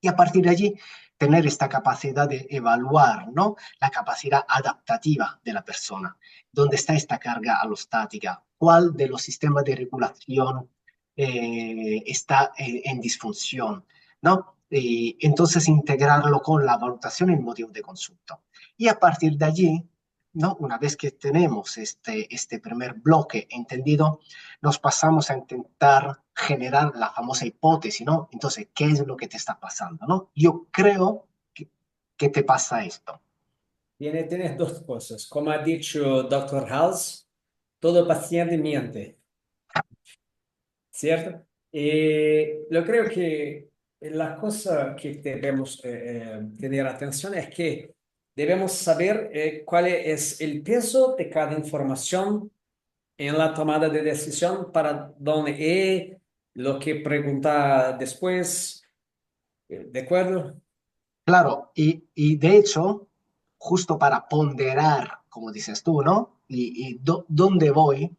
Y a partir de allí, tener esta capacidad de evaluar, ¿no?, la capacidad adaptativa de la persona. ¿Dónde está esta carga alostática? ¿Cuál de los sistemas de regulación está en disfunción? ¿No? Y entonces integrarlo con la valutación y el motivo de consulta. Y a partir de allí, ¿no?, una vez que tenemos este primer bloque entendido, nos pasamos a intentar generar la famosa hipótesis, ¿no? Entonces, ¿qué es lo que te está pasando, no? Yo creo que te pasa esto. Tienes dos cosas. Como ha dicho Doctor House, todo paciente miente, ¿cierto? Yo creo que la cosa que debemos tener atención es que debemos saber cuál es el peso de cada información en la tomada de decisión para dónde ir, lo que preguntar después, ¿de acuerdo? Claro, y de hecho, justo para ponderar, como dices tú, ¿no? ¿Dónde voy?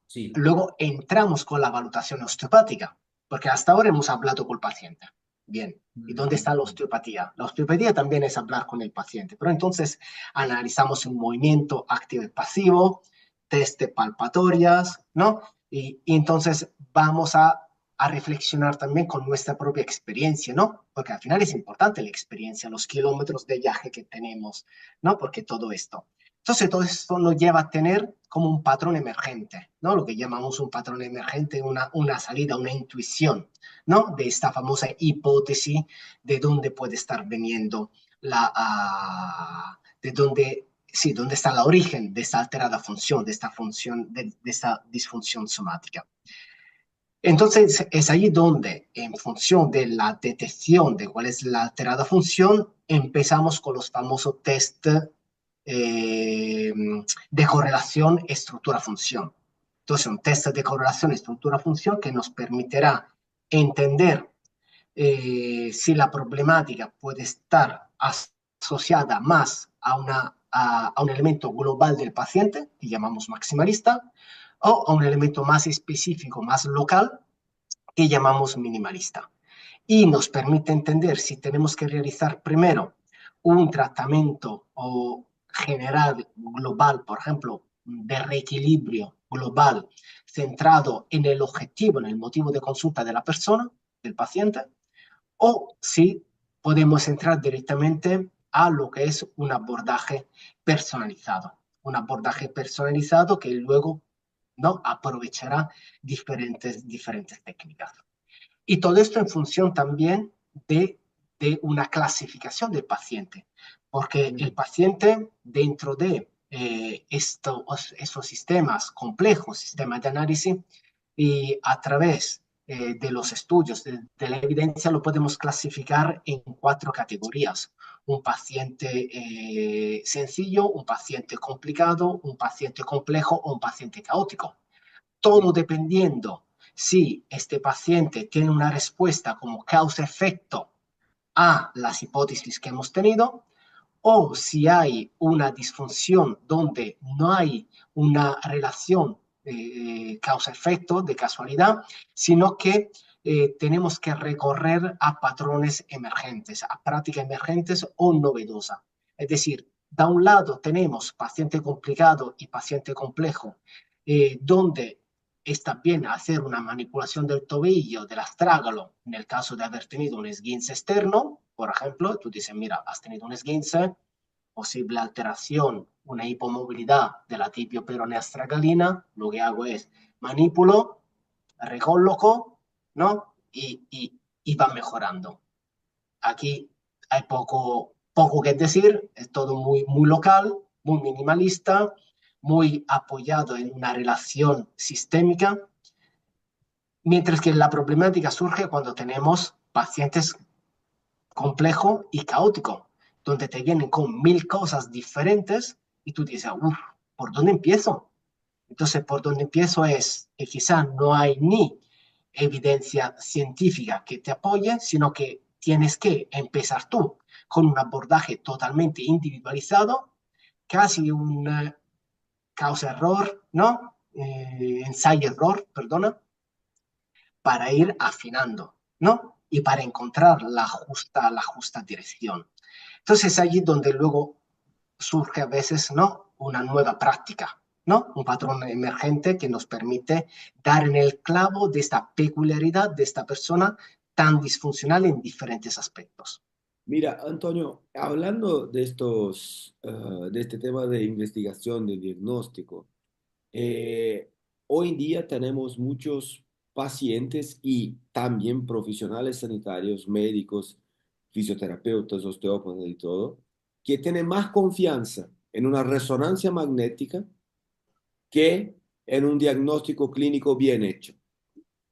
Sí. Luego entramos con la valutación osteopática, porque hasta ahora hemos hablado con el paciente. Bien, ¿y dónde está la osteopatía? La osteopatía también es hablar con el paciente, pero entonces analizamos un movimiento activo y pasivo, test de palpatorias, ¿no? Y entonces vamos a reflexionar también con nuestra propia experiencia, ¿no? Porque al final es importante la experiencia, los kilómetros de viaje que tenemos, ¿no? Porque todo esto. Entonces, todo esto nos lleva a tener como un patrón emergente, ¿no? Lo que llamamos un patrón emergente, una salida, una intuición, ¿no? De esta famosa hipótesis de dónde puede estar viniendo de dónde, sí, dónde está el origen de esta alterada función, de esta disfunción somática. Entonces, es ahí donde, en función de la detección de cuál es la alterada función, empezamos con los famosos test eh, de correlación estructura-función. Entonces, un test de correlación estructura-función que nos permitirá entender si la problemática puede estar asociada más a un elemento global del paciente, que llamamos maximalista, o a un elemento más específico, más local, que llamamos minimalista. Y nos permite entender si tenemos que realizar primero un tratamiento o general global, por ejemplo, de reequilibrio global, centrado en el objetivo, en el motivo de consulta de la persona, del paciente, o si podemos entrar directamente a lo que es un abordaje personalizado que luego no aprovechará diferentes técnicas. Y todo esto en función también de una clasificación del paciente, porque el paciente dentro de estos sistemas complejos, sistemas de análisis, y a través de los estudios, de la evidencia, lo podemos clasificar en 4 categorías. Un paciente sencillo, un paciente complicado, un paciente complejo o un paciente caótico. Todo dependiendo si este paciente tiene una respuesta como causa-efecto a las hipótesis que hemos tenido, o si hay una disfunción donde no hay una relación causa-efecto de casualidad, sino que tenemos que recorrer a patrones emergentes, a prácticas emergentes o novedosas. Es decir, de un lado tenemos paciente complicado y paciente complejo, donde está bien hacer una manipulación del tobillo, del astrágalo, en el caso de haber tenido un esguince externo, por ejemplo, tú dices, mira, has tenido un esguince, posible alteración, una hipomovilidad de la tibio peronea astragalina, lo que hago es manipulo, recoloco, ¿no? Y va mejorando. Aquí hay poco que decir, es todo muy local, muy minimalista, muy apoyado en una relación sistémica, mientras que la problemática surge cuando tenemos pacientes complejos y caóticos, donde te vienen con 1000 cosas diferentes y tú dices, uff, ¿por dónde empiezo? Entonces, por dónde empiezo es que quizás no hay ni evidencia científica que te apoye, sino que tienes que empezar tú con un abordaje totalmente individualizado, casi un causa-error, ¿no? Ensayo-error, perdona, para ir afinando, ¿no? Y para encontrar la justa dirección. Entonces, allí donde luego surge a veces, ¿no? Una nueva práctica, ¿no? Un patrón emergente que nos permite dar en el clavo de esta peculiaridad de esta persona tan disfuncional en diferentes aspectos. Mira, Antonio, hablando de de este tema de investigación, de diagnóstico, eh, hoy en día tenemos muchos pacientes y también profesionales sanitarios, médicos, fisioterapeutas, osteópatas y todo, que tienen más confianza en una resonancia magnética que en un diagnóstico clínico bien hecho.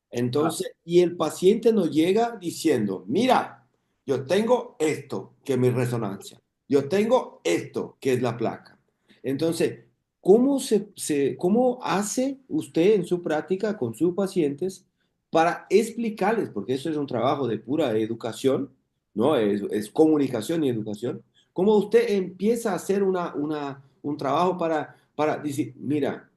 Entonces, y el paciente nos llega diciendo, mira, yo tengo esto, que es mi resonancia. Yo tengo esto, que es la placa. Entonces, ¿cómo hace usted en su práctica con sus pacientes para explicarles, porque eso es un trabajo de pura educación, ¿no? Es comunicación y educación. ¿Cómo usted empieza a hacer un trabajo para decir, mira,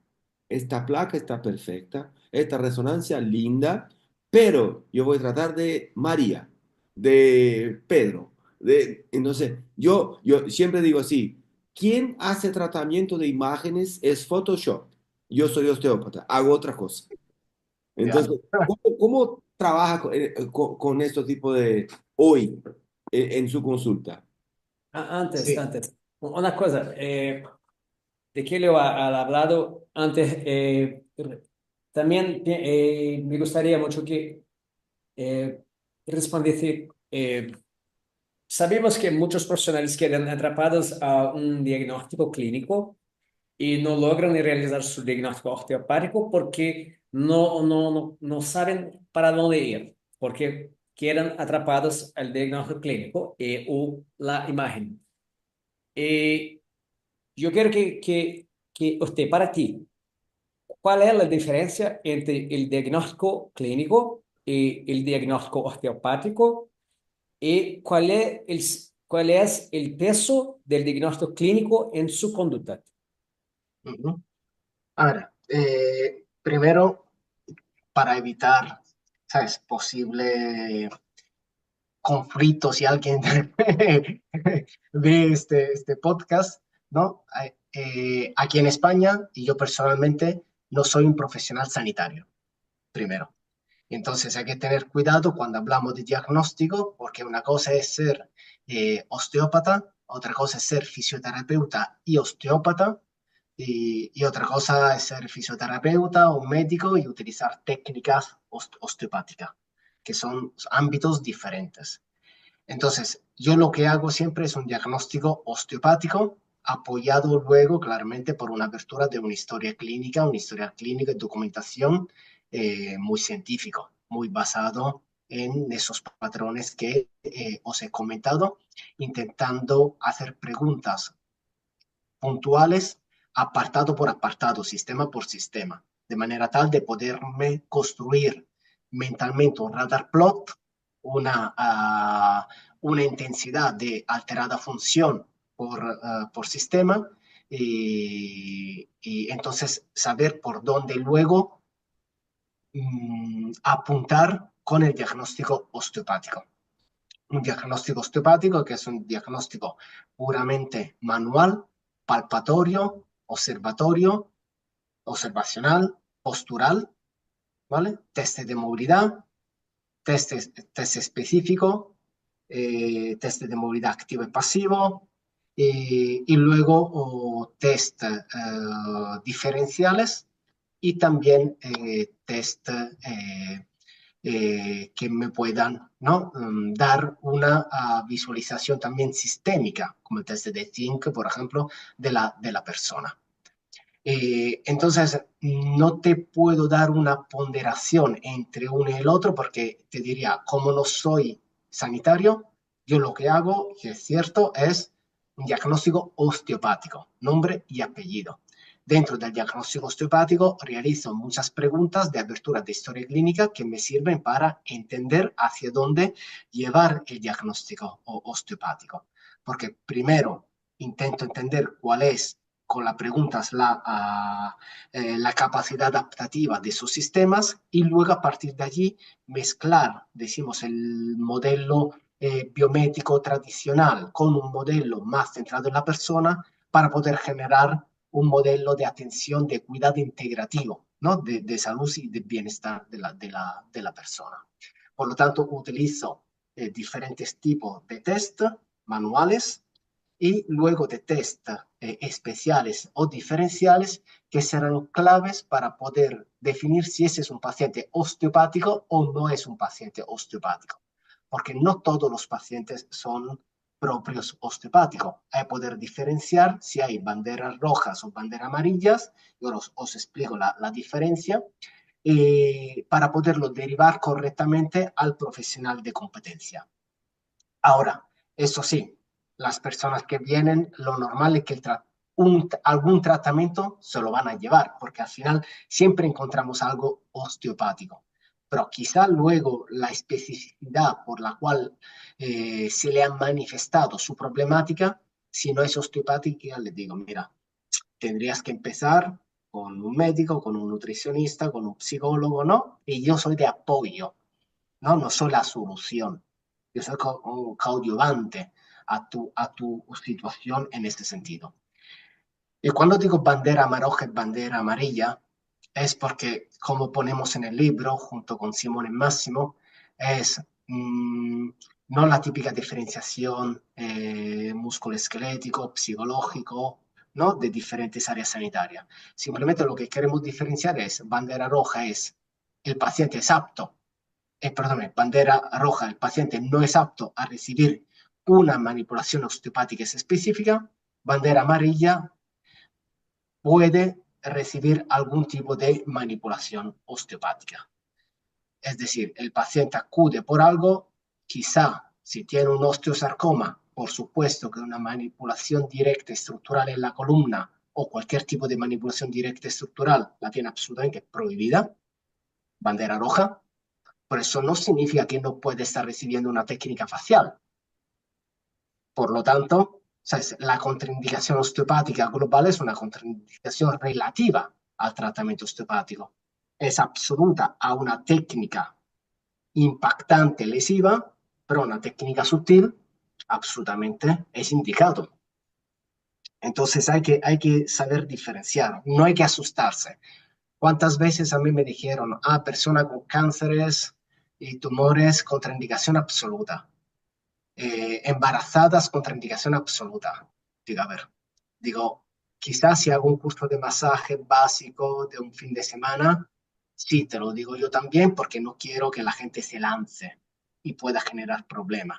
esta placa está perfecta, esta resonancia linda, pero yo voy a tratar de María, de Pedro, entonces yo siempre digo así, ¿quién hace tratamiento de imágenes es Photoshop? Yo soy osteópata, hago otra cosa. Ya. Entonces, ¿cómo trabaja con este tipo de hoy en su consulta? Sí. Antes, una cosa, de que le ha hablado antes, también me gustaría mucho que eh, respondiese. Sabemos que muchos profesionales quedan atrapados a un diagnóstico clínico y no logran realizar su diagnóstico osteopático porque no saben para dónde ir, porque quedan atrapados al diagnóstico clínico o la imagen. Eh, yo quiero que usted, para ti, ¿cuál es la diferencia entre el diagnóstico clínico y el diagnóstico osteopático? ¿Y cuál es el peso del diagnóstico clínico en su conducta? Uh-huh. Ahora, primero, para evitar, ¿sabes? Posible conflictos si alguien ve este podcast, ¿no? Aquí en España, y yo personalmente no soy un profesional sanitario, primero. Entonces hay que tener cuidado cuando hablamos de diagnóstico, porque una cosa es ser osteópata, otra cosa es ser fisioterapeuta y osteópata, y otra cosa es ser fisioterapeuta o médico y utilizar técnicas osteopáticas, que son ámbitos diferentes. Entonces, yo lo que hago siempre es un diagnóstico osteopático apoyado luego claramente por una apertura de una historia clínica y documentación muy científico, muy basado en esos patrones que os he comentado, intentando hacer preguntas puntuales, apartado por apartado, sistema por sistema, de manera tal de poderme construir mentalmente un radar plot, una intensidad de alterada función por sistema, y entonces saber por dónde luego apuntar con el diagnóstico osteopático. Un diagnóstico osteopático que es un diagnóstico puramente manual, palpatorio, observacional, postural, ¿vale? Test de movilidad, test específico, test de movilidad activo y pasivo, y luego test diferenciales y también test que me puedan, ¿no? Dar una visualización también sistémica, como el test de Think, por ejemplo, de la persona. Entonces, no te puedo dar una ponderación entre uno y el otro porque te diría, como no soy sanitario, yo lo que hago, y es cierto, es un diagnóstico osteopático, nombre y apellido. Dentro del diagnóstico osteopático realizo muchas preguntas de apertura de historia clínica que me sirven para entender hacia dónde llevar el diagnóstico osteopático. Porque primero intento entender cuál es con las preguntas la capacidad adaptativa de sus sistemas y luego a partir de allí mezclar, decimos, el modelo biométrico tradicional con un modelo más centrado en la persona para poder generar un modelo de atención, de cuidado integrativo, ¿no? de salud y de bienestar de la persona. Por lo tanto, utilizo diferentes tipos de test manuales y luego de test especiales o diferenciales que serán claves para poder definir si ese es un paciente osteopático o no es un paciente osteopático. Porque no todos los pacientes son propios osteopáticos. Hay que poder diferenciar si hay banderas rojas o banderas amarillas. Yo os explico la diferencia para poderlo derivar correctamente al profesional de competencia. Ahora, eso sí, las personas que vienen, lo normal es que algún tratamiento se lo van a llevar, porque al final siempre encontramos algo osteopático. Pero quizá luego la especificidad por la cual se le ha manifestado su problemática, si no es osteopática, les digo, mira, tendrías que empezar con un médico, con un nutricionista, con un psicólogo, ¿no? Y yo soy de apoyo, ¿no? No soy la solución. Yo soy un coadyuvante a tu situación en este sentido. Y cuando digo bandera roja y bandera amarilla, es porque, como ponemos en el libro, junto con Simone y Máximo, es no la típica diferenciación musculoesquelético, psicológico, ¿no? De diferentes áreas sanitarias. Simplemente lo que queremos diferenciar es, bandera roja es, el paciente es apto perdón, bandera roja, el paciente no es apto a recibir una manipulación osteopática específica, bandera amarilla puede recibir algún tipo de manipulación osteopática. Es decir, el paciente acude por algo, quizá si tiene un osteosarcoma, por supuesto que una manipulación directa estructural en la columna o cualquier tipo de manipulación directa estructural la tiene absolutamente prohibida, bandera roja. Por eso no significa que no puede estar recibiendo una técnica facial. Por lo tanto, ¿sabes? La contraindicación osteopática global es una contraindicación relativa al tratamiento osteopático. Es absoluta a una técnica impactante, lesiva, pero una técnica sutil absolutamente es indicado. Entonces hay que saber diferenciar, no hay que asustarse. ¿Cuántas veces a mí me dijeron, persona con cánceres y tumores, contraindicación absoluta? Embarazadas, contraindicación absoluta. Digo, a ver, digo, quizás si hago un curso de masaje básico de un fin de semana, sí, te lo digo yo también, porque no quiero que la gente se lance y pueda generar problemas.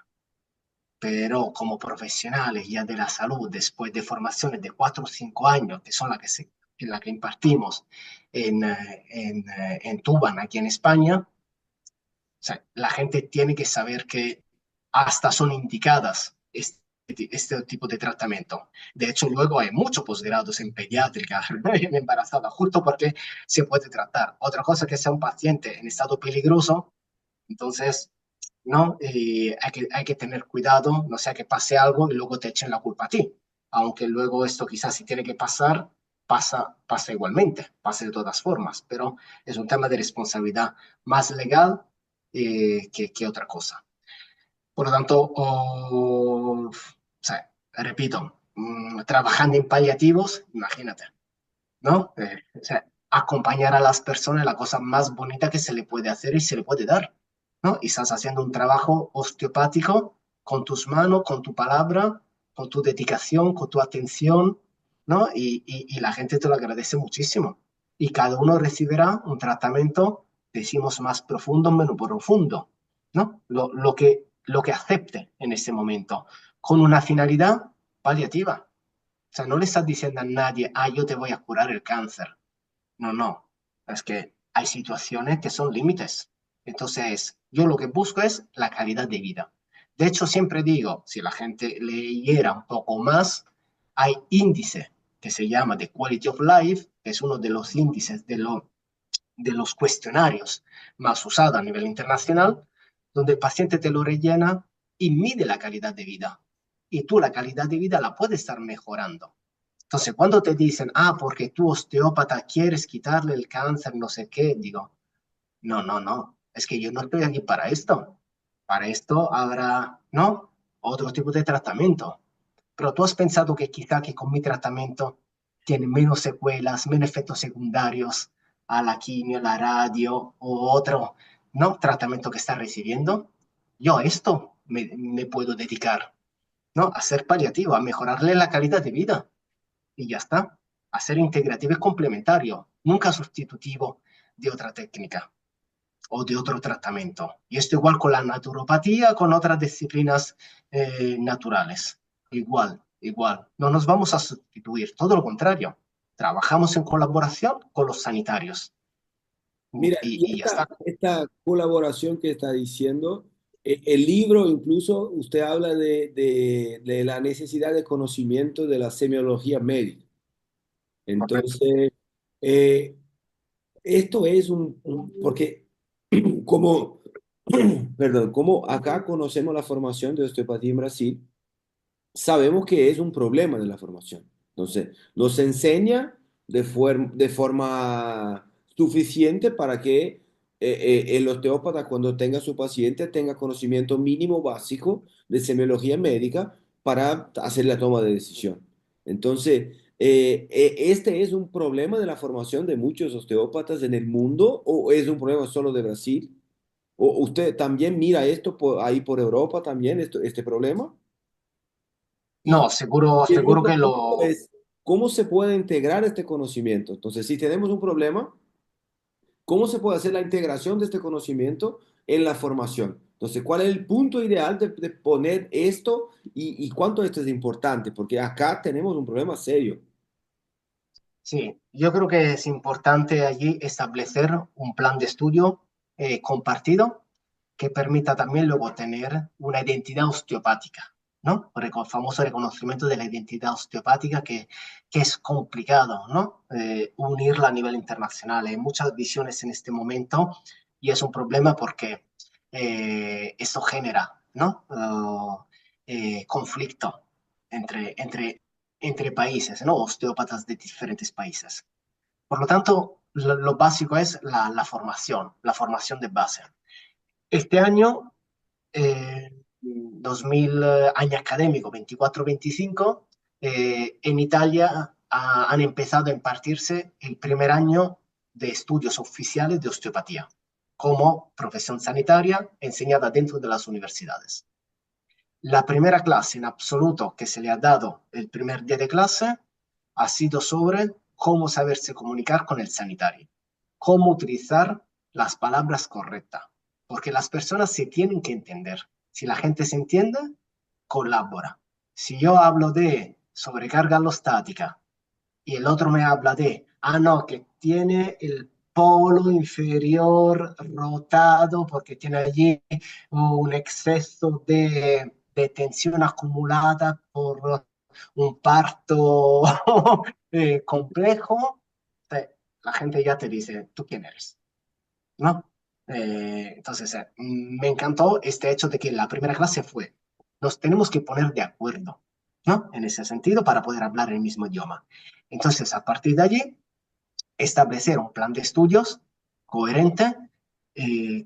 Pero como profesionales ya de la salud, después de formaciones de 4 o 5 años, que son la que impartimos en Tuban, aquí en España, o sea, la gente tiene que saber que hasta son indicadas este tipo de tratamiento. De hecho, luego hay muchos posgrados en pediátrica, en embarazada, justo porque se puede tratar. Otra cosa que sea un paciente en estado peligroso, entonces, ¿no? Hay que tener cuidado, no sea que pase algo y luego te echen la culpa a ti. Aunque luego esto quizás si tiene que pasar, pasa igualmente, pasa de todas formas, pero es un tema de responsabilidad más legal que otra cosa. Por lo tanto, o sea, repito, trabajando en paliativos, imagínate, ¿no? O sea, acompañar a las personas es la cosa más bonita que se le puede hacer y se le puede dar, ¿no? Y estás haciendo un trabajo osteopático con tus manos, con tu palabra, con tu dedicación, con tu atención, ¿no? Y la gente te lo agradece muchísimo. Y cada uno recibirá un tratamiento, decimos, más profundo, menos profundo, ¿no? Lo que acepte en ese momento, con una finalidad paliativa. O sea, no le estás diciendo a nadie, yo te voy a curar el cáncer. No, no. Es que hay situaciones que son límites. Entonces, yo lo que busco es la calidad de vida. De hecho, siempre digo, si la gente leyera un poco más, hay índice que se llama de Quality of Life, que es uno de los índices de los cuestionarios más usados a nivel internacional, donde el paciente te lo rellena y mide la calidad de vida. Y tú la calidad de vida la puedes estar mejorando. Entonces, cuando te dicen, porque tú osteópata quieres quitarle el cáncer, no sé qué, digo, no, no, no, es que yo no estoy aquí para esto. Para esto habrá, ¿no? Otro tipo de tratamiento. Pero tú has pensado que quizá que con mi tratamiento tiene menos secuelas, menos efectos secundarios a la quimio, la radio o otro, ¿no? Tratamiento que está recibiendo. Yo a esto me puedo dedicar, ¿no? A ser paliativo, a mejorarle la calidad de vida y ya está. Hacer integrativo es complementario, nunca sustitutivo de otra técnica o de otro tratamiento. Y esto igual con la naturopatía, con otras disciplinas naturales. Igual, igual. No nos vamos a sustituir, todo lo contrario. Trabajamos en colaboración con los sanitarios Mira, y y ya está. esta colaboración que está diciendo, el libro incluso usted habla de la necesidad de conocimiento de la semiología médica. Correcto. Entonces, eh, esto es porque como, perdón, como acá conocemos la formación de osteopatía en Brasil, sabemos que es un problema de la formación. Entonces, nos enseña de forma suficiente para que el osteópata cuando tenga su paciente tenga conocimiento mínimo básico de semiología médica para hacer la toma de decisión. Entonces, ¿este es un problema de la formación de muchos osteópatas en el mundo o es un problema solo de Brasil? ¿O usted también mira esto ahí por Europa también, este problema? No, Y, seguro, y el seguro otro que punto lo... es, ¿cómo se puede integrar este conocimiento? Entonces, si tenemos un problema, ¿cómo se puede hacer la integración de este conocimiento en la formación? Entonces, ¿cuál es el punto ideal de poner esto y cuánto esto es importante? Porque acá tenemos un problema serio. Sí, yo creo que es importante allí establecer un plan de estudio compartido que permita también luego tener una identidad osteopática, ¿no? El famoso reconocimiento de la identidad osteopática que es complicado, ¿no? Unirla a nivel internacional. Hay muchas visiones en este momento y es un problema porque eso genera, ¿no? Conflicto entre países, ¿no? Osteópatas de diferentes países. Por lo tanto, lo básico es la formación de base. Este año, 2000, año académico 24-25, en Italia han empezado a impartirse el primer año de estudios oficiales de osteopatía, como profesión sanitaria enseñada dentro de las universidades. La primera clase en absoluto que se le ha dado el primer día de clase ha sido sobre cómo saberse comunicar con el sanitario, cómo utilizar las palabras correctas, porque las personas se tienen que entender. Si la gente se entiende, colabora. Si yo hablo de sobrecarga alostática y el otro me habla de, no, que tiene el polo inferior rotado porque tiene allí un exceso de tensión acumulada por un parto complejo, la gente ya te dice, ¿tú quién eres? ¿No? Entonces, me encantó este hecho de que la primera clase fue, nos tenemos que poner de acuerdo, ¿no? En ese sentido, para poder hablar el mismo idioma. Entonces, a partir de allí, establecer un plan de estudios coherente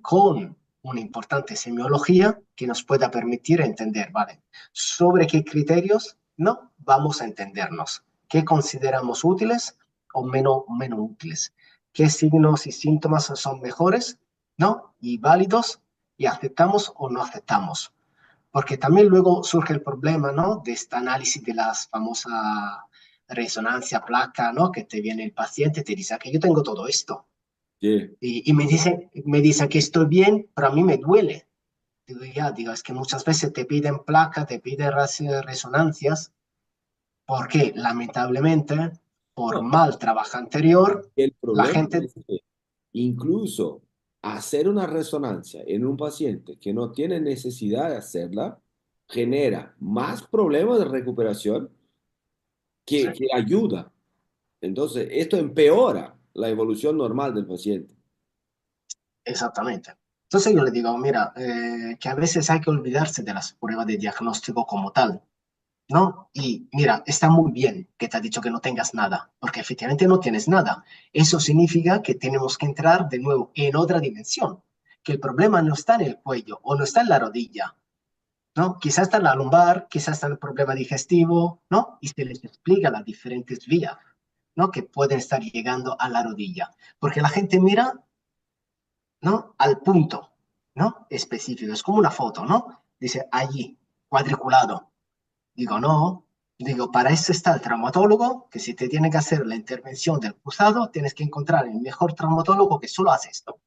con una importante semiología que nos pueda permitir entender, ¿vale? Sobre qué criterios no vamos a entendernos, qué consideramos útiles o menos útiles, qué signos y síntomas son mejores, ¿no? Y válidos y aceptamos o no aceptamos. Porque también luego surge el problema, ¿no? De este análisis de las famosas resonancia, placa, ¿no? Que te viene el paciente y te dice que yo tengo todo esto. Sí. Y me dicen que estoy bien, pero a mí me duele. Digo, ya, digo, es que muchas veces te piden placa, te piden resonancias, porque lamentablemente, por No, mal trabajo anterior, el la problema gente, es que incluso hacer una resonancia en un paciente que no tiene necesidad de hacerla genera más problemas de recuperación sí, que ayuda. Entonces, esto empeora la evolución normal del paciente. exactamente. Entonces yo le digo, mira, que a veces hay que olvidarse de las pruebas de diagnóstico como tal, ¿no? Y mira, está muy bien que te ha dicho que no tengas nada, porque efectivamente no tienes nada. Eso significa que tenemos que entrar de nuevo en otra dimensión, que el problema no está en el cuello o no está en la rodilla, ¿no? Quizás está en la lumbar, quizás está en el problema digestivo, ¿no? Y se les explica las diferentes vías, ¿no? Que pueden estar llegando a la rodilla, porque la gente mira, ¿no? Al punto, ¿no? Específico, es como una foto, ¿no? Dice allí, cuadriculado. Digo, no. Digo, para eso está el traumatólogo, que si te tiene que hacer la intervención del cruzado, tienes que encontrar el mejor traumatólogo que solo hace esto.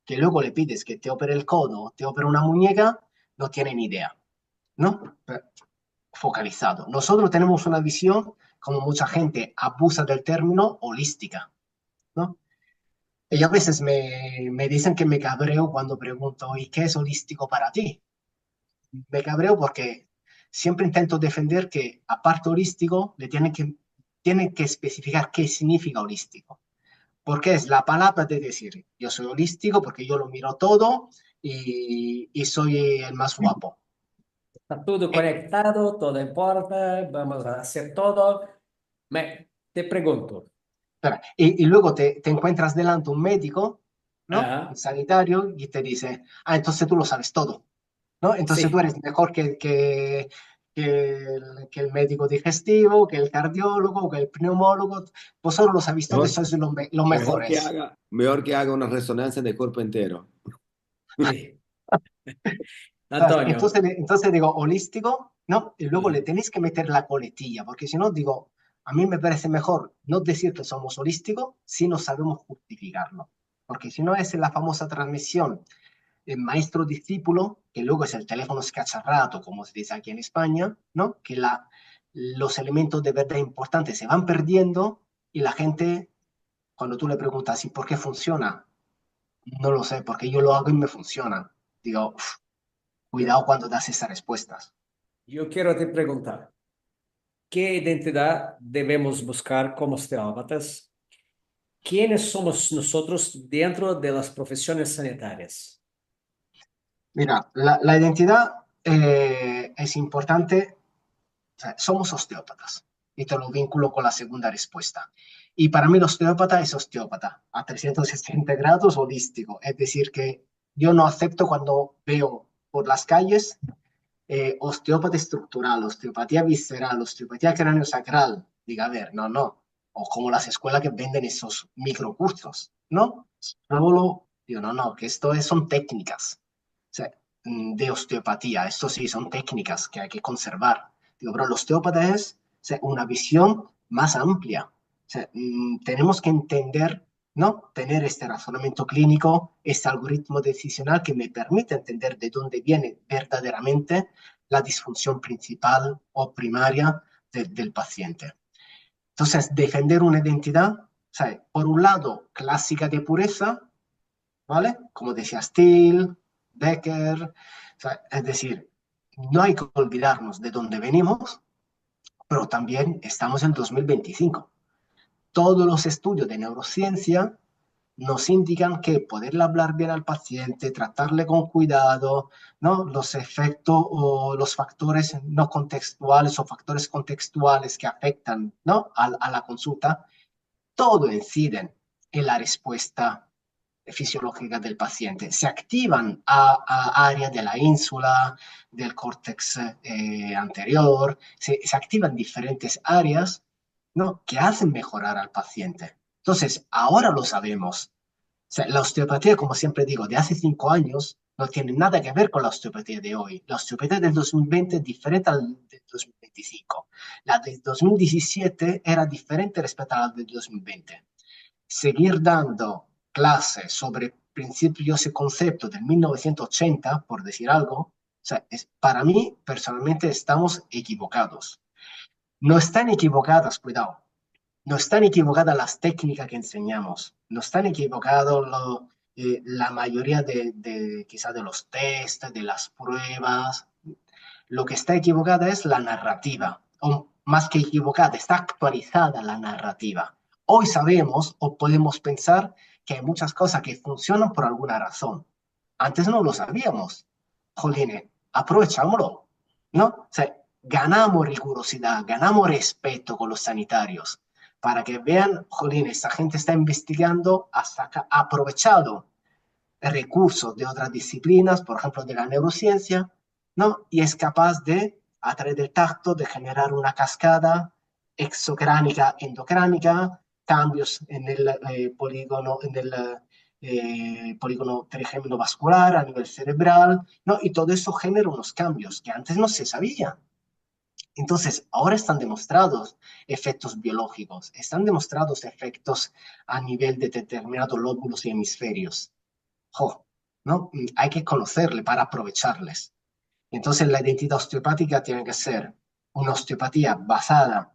Que luego le pides que te opere el codo o te opere una muñeca, no tiene ni idea, ¿no? Focalizado. Nosotros tenemos una visión, como mucha gente abusa del término holística, ¿no? Y a veces me dicen que me cabreo cuando pregunto, ¿y qué es holístico para ti? Me cabreo porque siempre intento defender que, aparte holístico, tienen que especificar qué significa holístico. Porque es la palabra de decir, yo soy holístico porque yo lo miro todo y soy el más guapo. Está todo Eh, conectado, todo importa, vamos a hacer todo. Te pregunto, y luego te encuentras delante un médico, ¿no? Un ah, sanitario, y te dice, entonces tú lo sabes todo, ¿no? Entonces tú sí, eres mejor que el médico digestivo, que el cardiólogo, que el pneumólogo. Vosotros lo sabéis todo, Mejor, sois los mejores. mejor que haga una resonancia de cuerpo entero. sí. Antonio, Entonces digo, holístico, ¿no? Y luego le ah, tenéis que meter la coletilla, porque si no, digo, a mí me parece mejor no decir que somos holísticos si no sabemos justificarlo. Porque si no es la famosa transmisión maestro-discípulo, que luego es el teléfono escacharrato, como se dice aquí en España, ¿no? Que los elementos de verdad importantes se van perdiendo y la gente, cuando tú le preguntas, ¿y por qué funciona? No lo sé, porque yo lo hago y me funciona. Digo, cuidado cuando das esas respuestas. yo quiero te preguntar, ¿qué identidad debemos buscar como osteópatas? ¿Quiénes somos nosotros dentro de las profesiones sanitarias? Mira, la identidad es importante. O sea, somos osteópatas. Y te lo vinculo con la segunda respuesta. Y para mí el osteópata es osteópata a 360 grados holístico. Es decir, que yo no acepto cuando veo por las calles osteópata estructural, osteopatía visceral, osteopatía cráneo-sacral. Diga, a ver, no, no. o como las escuelas que venden esos microcursos, ¿no? Solo, digo, no, que son técnicas, o sea, de osteopatía, esto sí, son técnicas que hay que conservar. Digo, pero el osteópata es, o sea, una visión más amplia. O sea, tenemos que entender, ¿no? Tener este razonamiento clínico, este algoritmo decisional que me permite entender de dónde viene verdaderamente la disfunción principal o primaria del paciente. Entonces, defender una identidad, o sea, por un lado, clásica de pureza, ¿vale? Como decía Steele, Becker, o sea, es decir, no hay que olvidarnos de dónde venimos, pero también estamos en 2025. Todos los estudios de neurociencia nos indican que poderle hablar bien al paciente, tratarle con cuidado, ¿no? Los efectos o los factores no contextuales o factores contextuales que afectan, ¿no? a la consulta, todo inciden en la respuesta fisiológica del paciente. Se activan a áreas de la ínsula, del córtex anterior, se activan diferentes áreas, ¿no? que hacen mejorar al paciente. Entonces, ahora lo sabemos. O sea, la osteopatía, como siempre digo, de hace 5 años no tiene nada que ver con la osteopatía de hoy. La osteopatía del 2020 es diferente a la del 2025. La del 2017 era diferente respecto a la del 2020. Seguir dando clases sobre principios y conceptos del 1980, por decir algo, o sea, para mí, personalmente, estamos equivocados. No están equivocadas, cuidado, no están equivocadas las técnicas que enseñamos, no están equivocados la mayoría quizás de los test, de las pruebas. Lo que está equivocada es la narrativa, o más que equivocada, está actualizada la narrativa. Hoy sabemos o podemos pensar que hay muchas cosas que funcionan por alguna razón. Antes no lo sabíamos. Jolines, aprovechámoslo, ¿no? O sea, ganamos rigurosidad, ganamos respeto con los sanitarios para que vean, jolines, esta gente está investigando, hasta ha aprovechado recursos de otras disciplinas, por ejemplo, de la neurociencia, ¿no? Y es capaz de, a través del tacto, de generar una cascada exocránica, endocránica, cambios en el polígono trigémino vascular a nivel cerebral, ¿no? Y todo eso genera unos cambios que antes no se sabían. Entonces, ahora están demostrados efectos biológicos, están demostrados efectos a nivel de determinados lóbulos y hemisferios. Jo, ¿no? Hay que conocerle para aprovecharles. Entonces, la identidad osteopática tiene que ser una osteopatía basada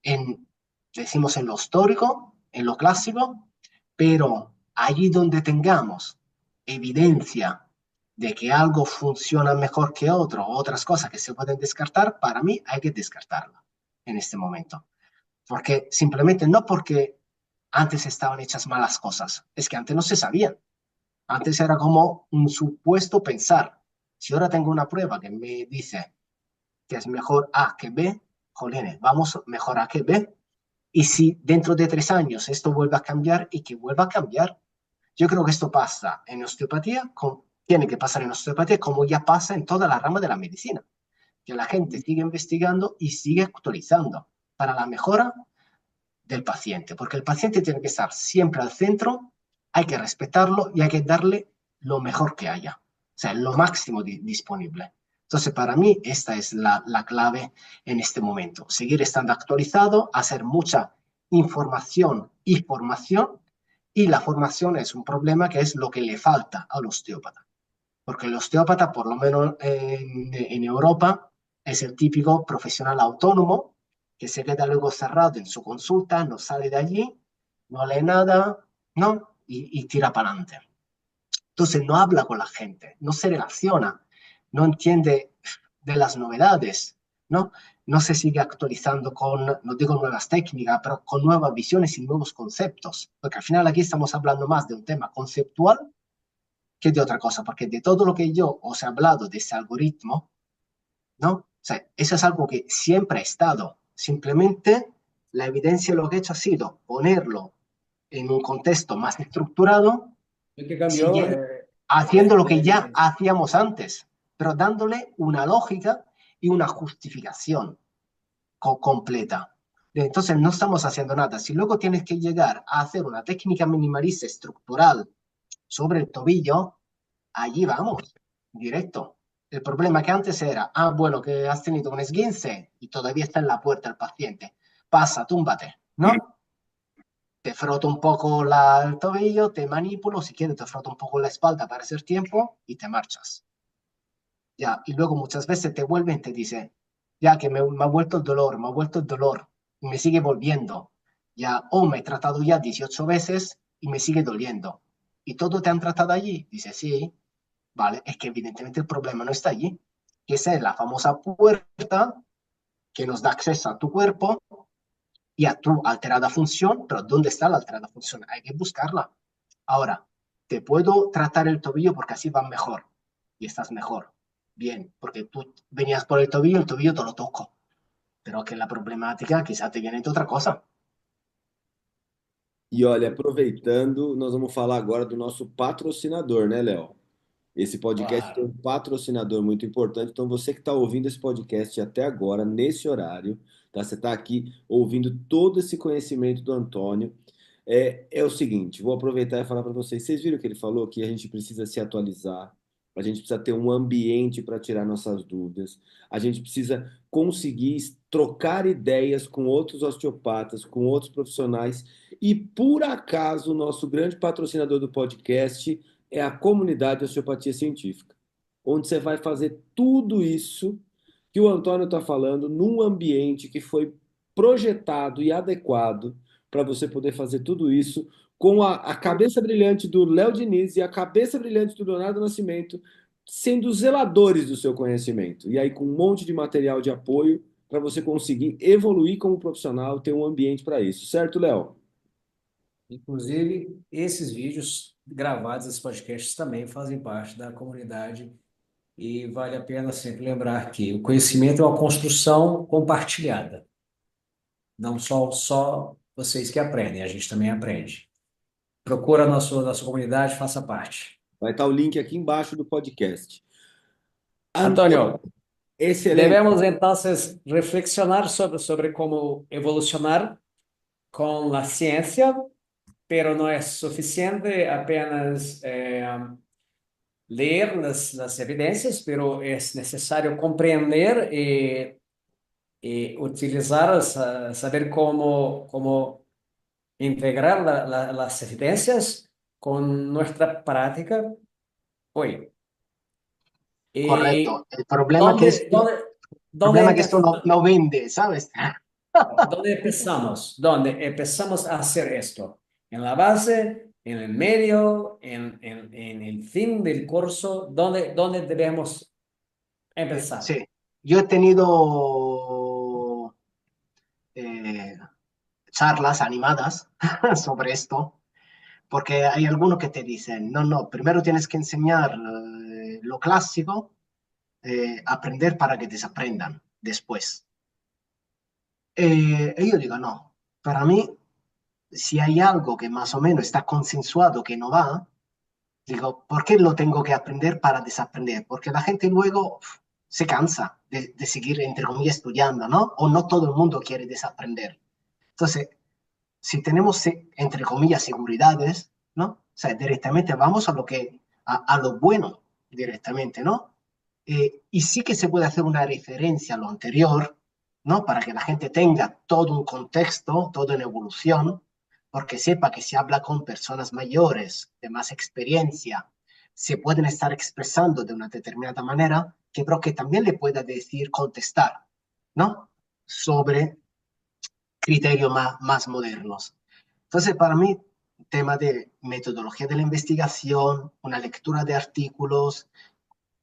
en, decimos, en lo histórico, en lo clásico, pero allí donde tengamos evidencia de que algo funciona mejor que otro, otras cosas que se pueden descartar, para mí hay que descartarla en este momento. Porque simplemente no porque antes estaban hechas malas cosas, es que antes no se sabían. Antes era como un supuesto pensar. Si ahora tengo una prueba que me dice que es mejor A que B, jolines, vamos mejor A que B. Y si dentro de 3 años esto vuelve a cambiar y que vuelva a cambiar, yo creo que esto pasa en osteopatía, tiene que pasar en osteopatía como ya pasa en toda la rama de la medicina, que la gente sigue investigando y sigue actualizando para la mejora del paciente, porque el paciente tiene que estar siempre al centro, hay que respetarlo y hay que darle lo mejor que haya, o sea, lo máximo disponible. Entonces, para mí, esta es la clave en este momento. Seguir estando actualizado, hacer mucha información y formación, y la formación es un problema que es lo que le falta al osteópata. Porque el osteópata, por lo menos en Europa, es el típico profesional autónomo que se queda luego cerrado en su consulta, no sale de allí, no lee nada, ¿no? Y tira para adelante. Entonces no habla con la gente, no se relaciona, no entiende de las novedades, ¿no? No se sigue actualizando con, no digo nuevas técnicas, pero con nuevas visiones y nuevos conceptos. Porque al final aquí estamos hablando más de un tema conceptual que de otra cosa, porque de todo lo que yo os he hablado de ese algoritmo, ¿no? O sea, eso es algo que siempre ha estado. Simplemente la evidencia lo que ha hecho ha sido ponerlo en un contexto más estructurado, Lo que cambió siguiendo, haciendo lo que ya hacíamos antes, pero dándole una lógica y una justificación completa. Entonces no estamos haciendo nada. Si luego tienes que llegar a hacer una técnica minimalista estructural sobre el tobillo, allí vamos, directo. El problema que antes era, bueno, que has tenido un esguince y todavía está en la puerta el paciente. Pasa, túmbate, ¿no? Te froto un poco el tobillo, te manipulo, si quieres te froto un poco la espalda para hacer tiempo y te marchas. Ya, y luego muchas veces te vuelven y te dicen, ya que me ha vuelto el dolor, me ha vuelto el dolor, y me sigue volviendo. Ya, me he tratado ya 18 veces y me sigue doliendo. ¿Y todo te han tratado allí? Dice, sí, vale, es que evidentemente el problema no está allí. Esa es la famosa puerta que nos da acceso a tu cuerpo y a tu alterada función, pero ¿dónde está la alterada función? Hay que buscarla. Ahora, te puedo tratar el tobillo porque así vas mejor y estás mejor. Bien, porque tú venías por el tobillo te lo toco, pero que la problemática quizá te viene de otra cosa. E olha, aproveitando, nós vamos falar agora do nosso patrocinador, né, Léo? Esse podcast tem Claro. um patrocinador muito importante. Então, você que está ouvindo esse podcast até agora, nesse horário, tá? Você está aqui ouvindo todo esse conhecimento do Antônio. É o seguinte, vou aproveitar e falar para vocês. Vocês viram que ele falou que a gente precisa se atualizar, a gente precisa ter um ambiente para tirar nossas dúvidas, a gente precisa conseguir trocar ideias com outros osteopatas, com outros profissionais. E por acaso, o nosso grande patrocinador do podcast é a comunidade de osteopatia científica, onde você vai fazer tudo isso que o Antônio está falando num ambiente que foi projetado e adequado para você poder fazer tudo isso com a cabeça brilhante do Léo Diniz e a cabeça brilhante do Leonardo Nascimento sendo os zeladores do seu conhecimento. E aí com um monte de material de apoio para você conseguir evoluir como profissional, ter um ambiente para isso. Certo, Léo? Inclusive, esses vídeos gravados, esses podcasts também fazem parte da comunidade e vale a pena sempre lembrar que o conhecimento é uma construção compartilhada. Não só vocês que aprendem, a gente também aprende. Procura a nossa comunidade, faça parte. Vai estar o link aqui embaixo do podcast. Antonio, Excelente. debemos entonces reflexionar sobre cómo evolucionar con la ciencia, pero no es suficiente apenas leer las evidencias, pero es necesario comprender y utilizar, saber cómo integrar las evidencias con nuestra práctica. Oye, Correcto. ¿y El problema que dónde, esto, dónde, dónde problema que esto empezamos? no vende, ¿sabes? ¿Dónde empezamos? ¿Dónde empezamos a hacer esto? ¿En la base? ¿En el medio? ¿En el fin del curso? ¿Dónde debemos empezar? Sí, yo he tenido eh, charlas animadas sobre esto, porque hay algunos que te dicen, no, no, primero tienes que enseñar lo clásico, aprender para que desaprendan después. Y yo digo, no, para mí, si hay algo que más o menos está consensuado que no va, digo, ¿por qué lo tengo que aprender para desaprender? Porque la gente luego se cansa de seguir, entre comillas, estudiando, ¿no? O no todo el mundo quiere desaprender. Entonces, si tenemos, entre comillas, seguridades, ¿no? O sea, directamente vamos a lo bueno, directamente, ¿no? Y sí que se puede hacer una referencia a lo anterior, ¿no? Para que la gente tenga todo un contexto, todo en evolución, porque sepa que se habla con personas mayores, de más experiencia, se pueden estar expresando de una determinada manera, que creo que también le pueda decir, contestar, ¿no? Sobre criterios más modernos. Entonces, para mí, tema de metodología de la investigación, una lectura de artículos,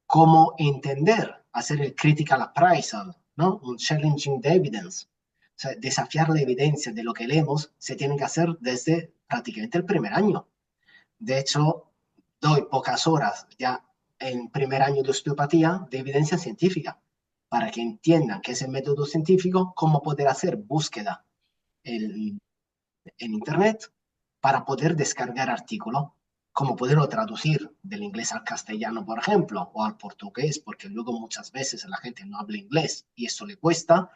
cómo entender, hacer el critical appraisal, ¿no? Un challenging the evidence. O sea, desafiar la evidencia de lo que leemos se tiene que hacer desde prácticamente el primer año. De hecho, doy pocas horas ya en primer año de osteopatía de evidencia científica para que entiendan qué es el método científico, cómo poder hacer búsqueda en, en Internet para poder descargar artículos, como poderlo traducir del inglés al castellano, por ejemplo, o al portugués, porque luego muchas veces la gente no habla inglés y eso le cuesta.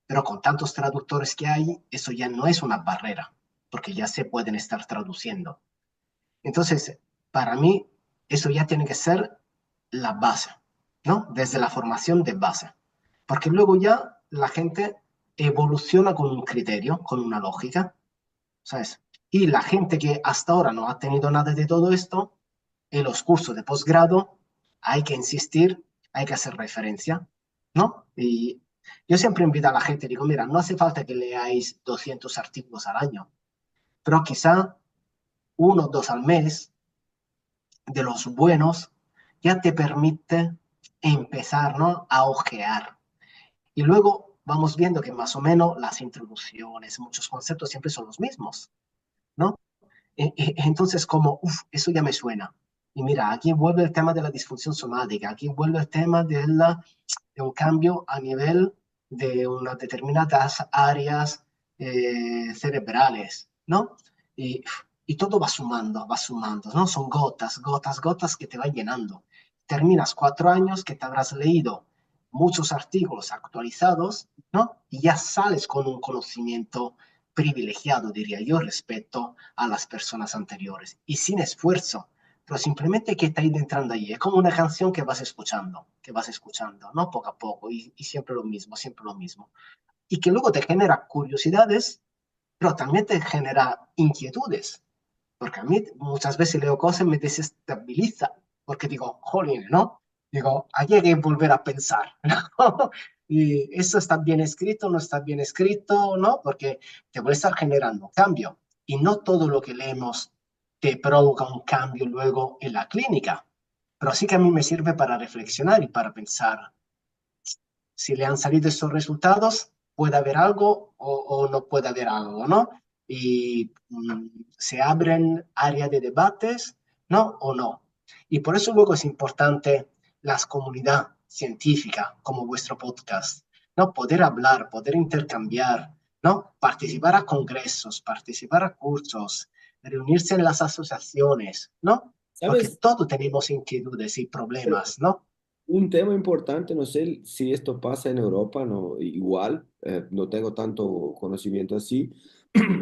pero con tantos traductores que hay, eso ya no es una barrera, porque ya se pueden estar traduciendo. Entonces, para mí, eso ya tiene que ser la base, ¿no? Desde la formación de base. Porque luego ya la gente evoluciona con un criterio, con una lógica, ¿sabes? Y la gente que hasta ahora no ha tenido nada de todo esto, en los cursos de posgrado hay que insistir, hay que hacer referencia, ¿no? Y yo siempre invito a la gente, digo, mira, no hace falta que leáis 200 artículos al año, pero quizá uno o dos al mes de los buenos ya te permite empezar, ¿no? A ojear. Y luego vamos viendo que más o menos las introducciones, muchos conceptos siempre son los mismos, ¿no? Entonces, como, uff, eso ya me suena. Y mira, aquí vuelve el tema de la disfunción somática, aquí vuelve el tema de un cambio a nivel de unas determinadas áreas cerebrales, ¿no? Y, y todo va sumando, ¿no? Son gotas, gotas, gotas que te van llenando. Terminas 4 años que te habrás leído muchos artículos actualizados, ¿no? Y ya sales con un conocimiento privilegiado, diría yo, respecto a las personas anteriores y sin esfuerzo, pero simplemente que te ha ido entrando ahí. Es como una canción que vas escuchando, ¿no? Poco a poco y siempre lo mismo, siempre lo mismo. Y que luego te genera curiosidades, pero también te genera inquietudes, porque a mí muchas veces leo cosas y me desestabiliza, porque digo, jolín, ¿no? Digo, aquí hay que volver a pensar, ¿no? Y eso está bien escrito, no está bien escrito, ¿no? Porque te puede estar generando cambio. Y no todo lo que leemos te provoca un cambio luego en la clínica, pero sí que a mí me sirve para reflexionar y para pensar si le han salido esos resultados, puede haber algo o no puede haber algo, ¿no? Y se abren áreas de debates, ¿no? O no. Y por eso luego es importante las comunidades científicas como vuestro podcast, ¿no? Poder hablar, poder intercambiar, ¿no? Participar a congresos, participar a cursos, reunirse en las asociaciones, ¿no? Porque ¿Sabes? todos tenemos inquietudes y problemas, ¿no? Un tema importante, no sé si esto pasa en Europa, no, igual, no tengo tanto conocimiento así,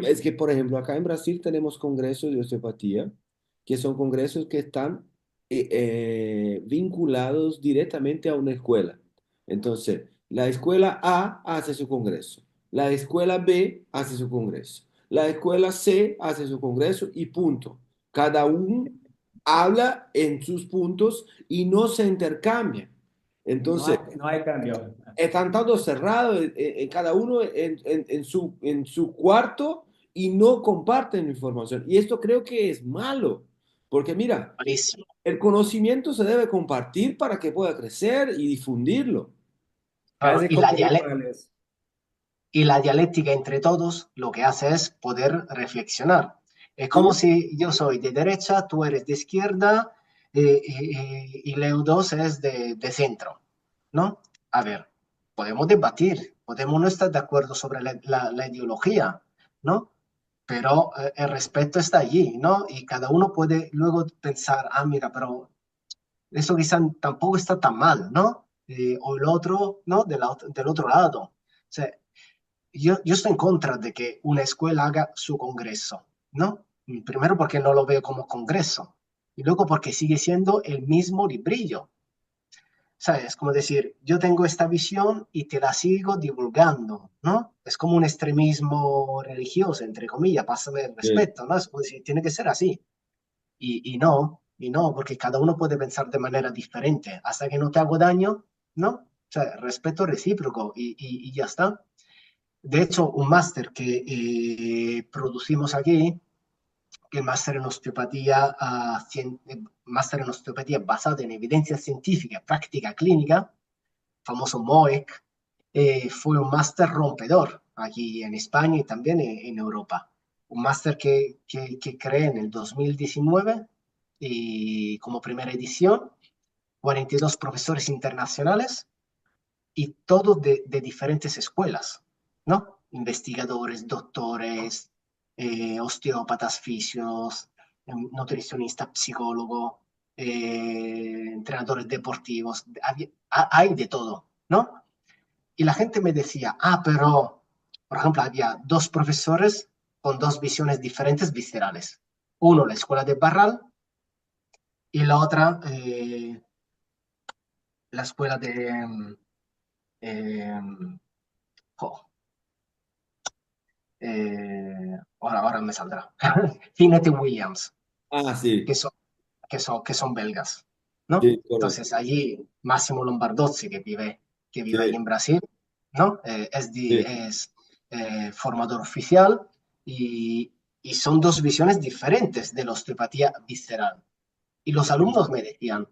es que, por ejemplo, acá en Brasil tenemos congresos de osteopatía, que son congresos que están vinculados directamente a una escuela. Entonces, la escuela A hace su congreso, la escuela B hace su congreso, la escuela C hace su congreso y punto. Cada uno habla en sus puntos y no se intercambian. Entonces, No hay cambio. están todos cerrados, cada uno en su cuarto y no comparten información. Y esto creo que es malo, porque mira, Buenísimo. el conocimiento se debe compartir para que pueda crecer y difundirlo. Claro, Casi y como iguales. la dialéctica entre todos lo que hace es poder reflexionar. Es como Sí, si yo soy de derecha, tú eres de izquierda y Leo 2 es de centro, ¿no? A ver, podemos debatir, podemos no estar de acuerdo sobre la ideología, ¿no? Pero el respeto está allí, ¿no? Y cada uno puede luego pensar, ah, mira, pero eso quizá tampoco está tan mal, ¿no? O el otro, ¿no? Del otro lado. O sea, yo estoy en contra de que una escuela haga su congreso, ¿no? Primero porque no lo veo como congreso y luego porque sigue siendo el mismo librillo, ¿sabes? Como decir, yo tengo esta visión y te la sigo divulgando, ¿no? Es como un extremismo religioso, entre comillas, pásame el sí. respeto, ¿no? Es como decir, tiene que ser así. Y no, porque cada uno puede pensar de manera diferente. Hasta que no te hago daño, ¿no? O sea, respeto recíproco y ya está. De hecho, un máster que producimos aquí, que es máster en osteopatía, máster en osteopatía basado en evidencia científica, práctica clínica, famoso MOEC, fue un máster rompedor aquí en España y también en Europa. Un máster que creé en el 2019 y como primera edición, 42 profesores internacionales y todos de diferentes escuelas, ¿no? Investigadores, doctores, osteópatas, fisios, nutricionistas, psicólogos, entrenadores deportivos, hay de todo, ¿no? Y la gente me decía, pero, por ejemplo, había dos profesores con dos visiones diferentes viscerales. Uno, la escuela de Barral, y la otra, la escuela de... eh, jo, ahora me saldrá. Finette Williams, Ah, sí, que son, que son belgas, ¿no? sí, correcto. Entonces allí Massimo Lombardozzi, que vive ahí Sí, en Brasil, ¿no? sí, Es formador oficial y son dos visiones diferentes de la osteopatía visceral. Y los alumnos me decían,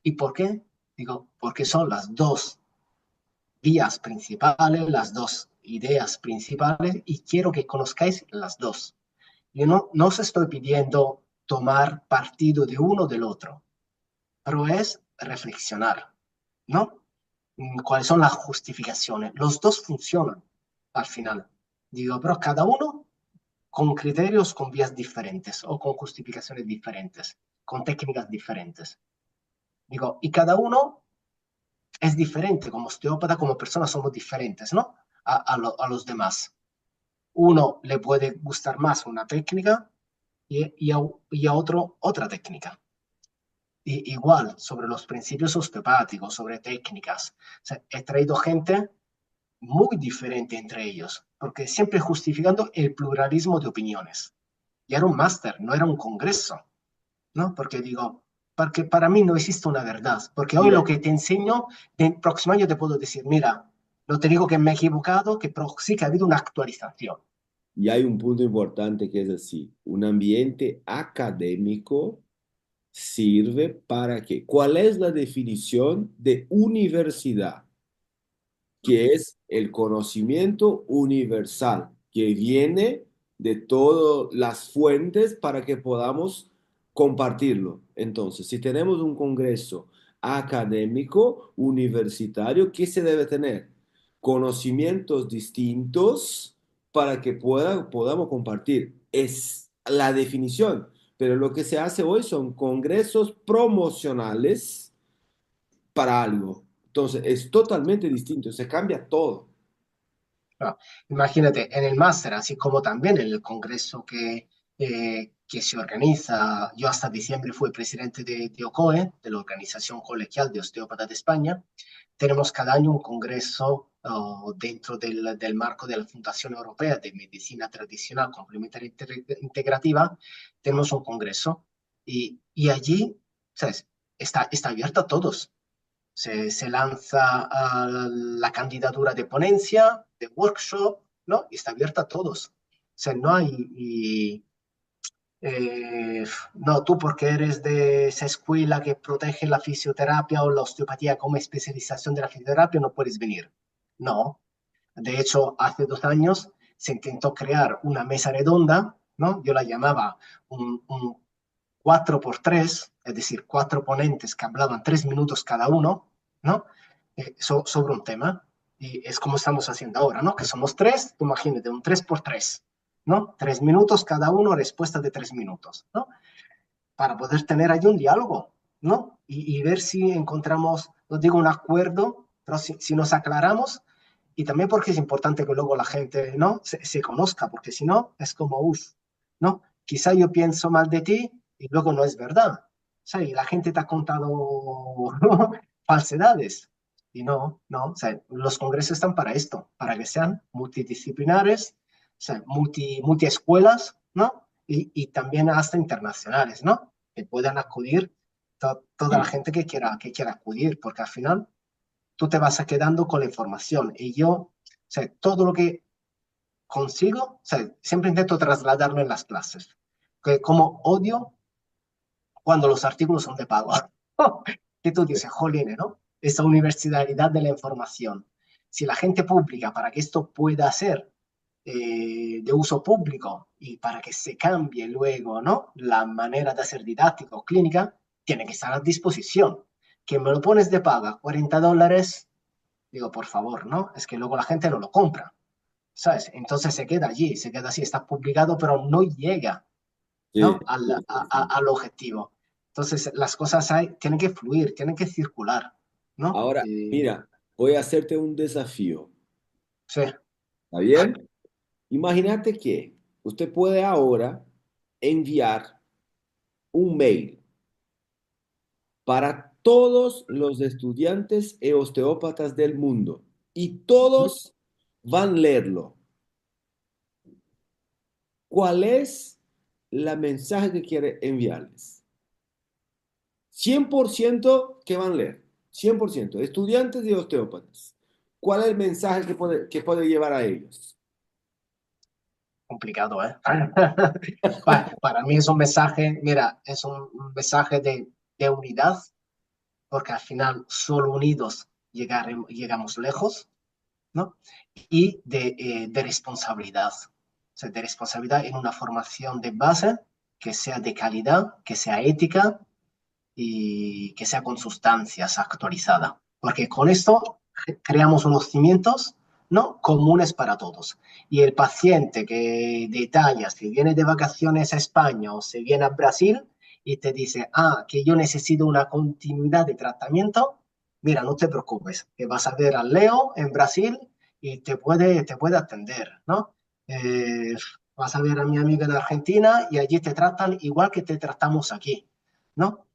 ¿y por qué? Digo, porque son las dos vías principales, las dos ideas principales y quiero que conozcáis las dos. Yo no os estoy pidiendo tomar partido de uno o del otro, pero es reflexionar, ¿no? ¿Cuáles son las justificaciones? Los dos funcionan al final. Digo, pero cada uno con criterios, con vías diferentes o con justificaciones diferentes, con técnicas diferentes. Digo, y cada uno es diferente, como osteópata, como persona somos diferentes, ¿no? A los demás. Uno le puede gustar más una técnica y a otro otra técnica. Igual, sobre los principios osteopáticos, sobre técnicas. O sea, he traído gente muy diferente entre ellos, porque siempre justificando el pluralismo de opiniones. Y era un máster, no era un congreso, ¿no? Porque digo, porque para mí no existe una verdad, porque hoy lo mira, que te enseño, el próximo año te puedo decir, mira, no te digo que me he equivocado, que sí que ha habido una actualización. y hay un punto importante que es así, un ambiente académico sirve para que, ¿cuál es la definición de universidad? Que es el conocimiento universal, que viene de todas las fuentes para que podamos compartirlo. Entonces, si tenemos un congreso académico, universitario, ¿qué se debe tener? Conocimientos distintos para que podamos compartir. Es la definición, pero lo que se hace hoy son congresos promocionales para algo. Entonces, es totalmente distinto, se cambia todo. No, imagínate, en el máster, así como también en el congreso que se organiza, yo hasta diciembre fui presidente de OCOE, de la Organización Colegial de Osteópatas de España, tenemos cada año un congreso dentro del marco de la Fundación Europea de Medicina Tradicional Complementaria Integrativa, tenemos un congreso y allí, ¿sabes? Está abierto a todos. Se lanza la candidatura de ponencia, de workshop, ¿no? Y está abierta a todos. O sea, no hay, no, tú porque eres de esa escuela que protege la fisioterapia o la osteopatía como especialización de la fisioterapia, no puedes venir. No. De hecho, hace 2 años se intentó crear una mesa redonda, ¿no? Yo la llamaba un 4x3, es decir, cuatro ponentes que hablaban 3 minutos cada uno, ¿no? Sobre un tema. Y es como estamos haciendo ahora, ¿no? Que somos tres, tú imagínate, un 3x3, ¿no? 3 minutos cada uno, respuesta de 3 minutos, ¿no? Para poder tener ahí un diálogo, ¿no? Y ver si encontramos, no digo un acuerdo, pero si nos aclaramos y también porque es importante que luego la gente, ¿no? Se conozca, porque si no, es como, uff, ¿no? Quizá yo pienso mal de ti y luego no es verdad. O sea, y la gente te ha contado falsedades. Y no. O sea, los congresos están para esto, para que sean multidisciplinares, o sea, multiescuelas, ¿no? Y también hasta internacionales, ¿no? Que puedan acudir toda la Sí. gente que quiera acudir, porque al final tú te vas a quedando con la información. Y yo, o sea, todo lo que consigo, o sea, siempre intento trasladarlo en las clases. Que como odio cuando los artículos son de pago. Que tú dices, jolín, ¿no? Esa universalidad de la información. Si la gente pública, para que esto pueda ser de uso público y para que se cambie luego, ¿no? La manera de hacer didáctica o clínica, tiene que estar a disposición. Que me lo pones de paga, $40, digo, por favor, ¿no? Es que luego la gente no lo compra, ¿sabes? Entonces se queda allí, se queda así, está publicado, pero no llega, Sí, ¿no? sí, sí, sí. Al objetivo. Entonces las cosas tienen que fluir, tienen que circular, ¿no? Ahora, mira, Voy a hacerte un desafío. Sí, ¿Está bien? Imagínate que usted puede ahora enviar un mail para todos los estudiantes e osteópatas del mundo y todos van a leerlo. ¿Cuál es la mensaje que quiere enviarles? 100% que van a leer. 100%. Estudiantes y osteópatas. ¿Cuál es el mensaje que puede llevar a ellos? complicado, ¿eh? Para mí es un mensaje, mira, es un mensaje de unidad, porque al final solo unidos llegamos lejos, ¿no? Y de responsabilidad, o sea, de responsabilidad en una formación de base que sea de calidad, que sea ética y que sea con sustancias actualizada, porque con esto creamos unos cimientos, ¿no? Comunes para todos. Y el paciente que de Italia si viene de vacaciones a España o se viene a Brasil y te dice, ah, que yo necesito una continuidad de tratamiento, mira, no te preocupes, que vas a ver al Leo en Brasil y te puede atender, ¿no? Vas a ver a mi amiga en Argentina y allí te tratan igual que te tratamos aquí, ¿no?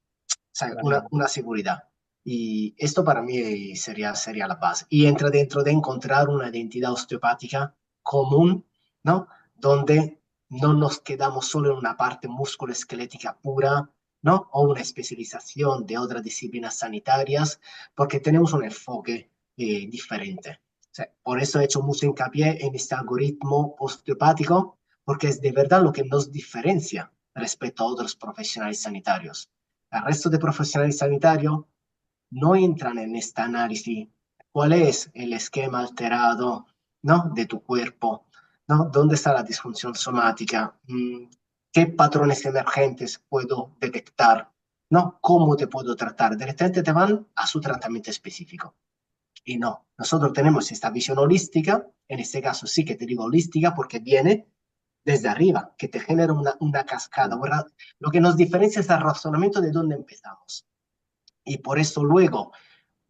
Sea, Claro. una seguridad. Y esto para mí sería la base. Y entra dentro de encontrar una identidad osteopática común, ¿no? Donde no nos quedamos solo en una parte musculoesquelética pura, ¿no? O una especialización de otras disciplinas sanitarias, porque tenemos un enfoque diferente. O sea, por eso he hecho mucho hincapié en este algoritmo osteopático, porque es de verdad lo que nos diferencia respecto a otros profesionales sanitarios. El resto de profesionales sanitarios no entran en este análisis. ¿Cuál es el esquema alterado, ¿no? De tu cuerpo? ¿No? ¿Dónde está la disfunción somática? ¿Qué patrones emergentes puedo detectar? ¿No? ¿Cómo te puedo tratar? De repente te van a su tratamiento específico. Y no, nosotros tenemos esta visión holística, en este caso sí que te digo holística porque viene desde arriba, que te genera una cascada, ¿verdad? Lo que nos diferencia es el razonamiento de dónde empezamos. Y por eso luego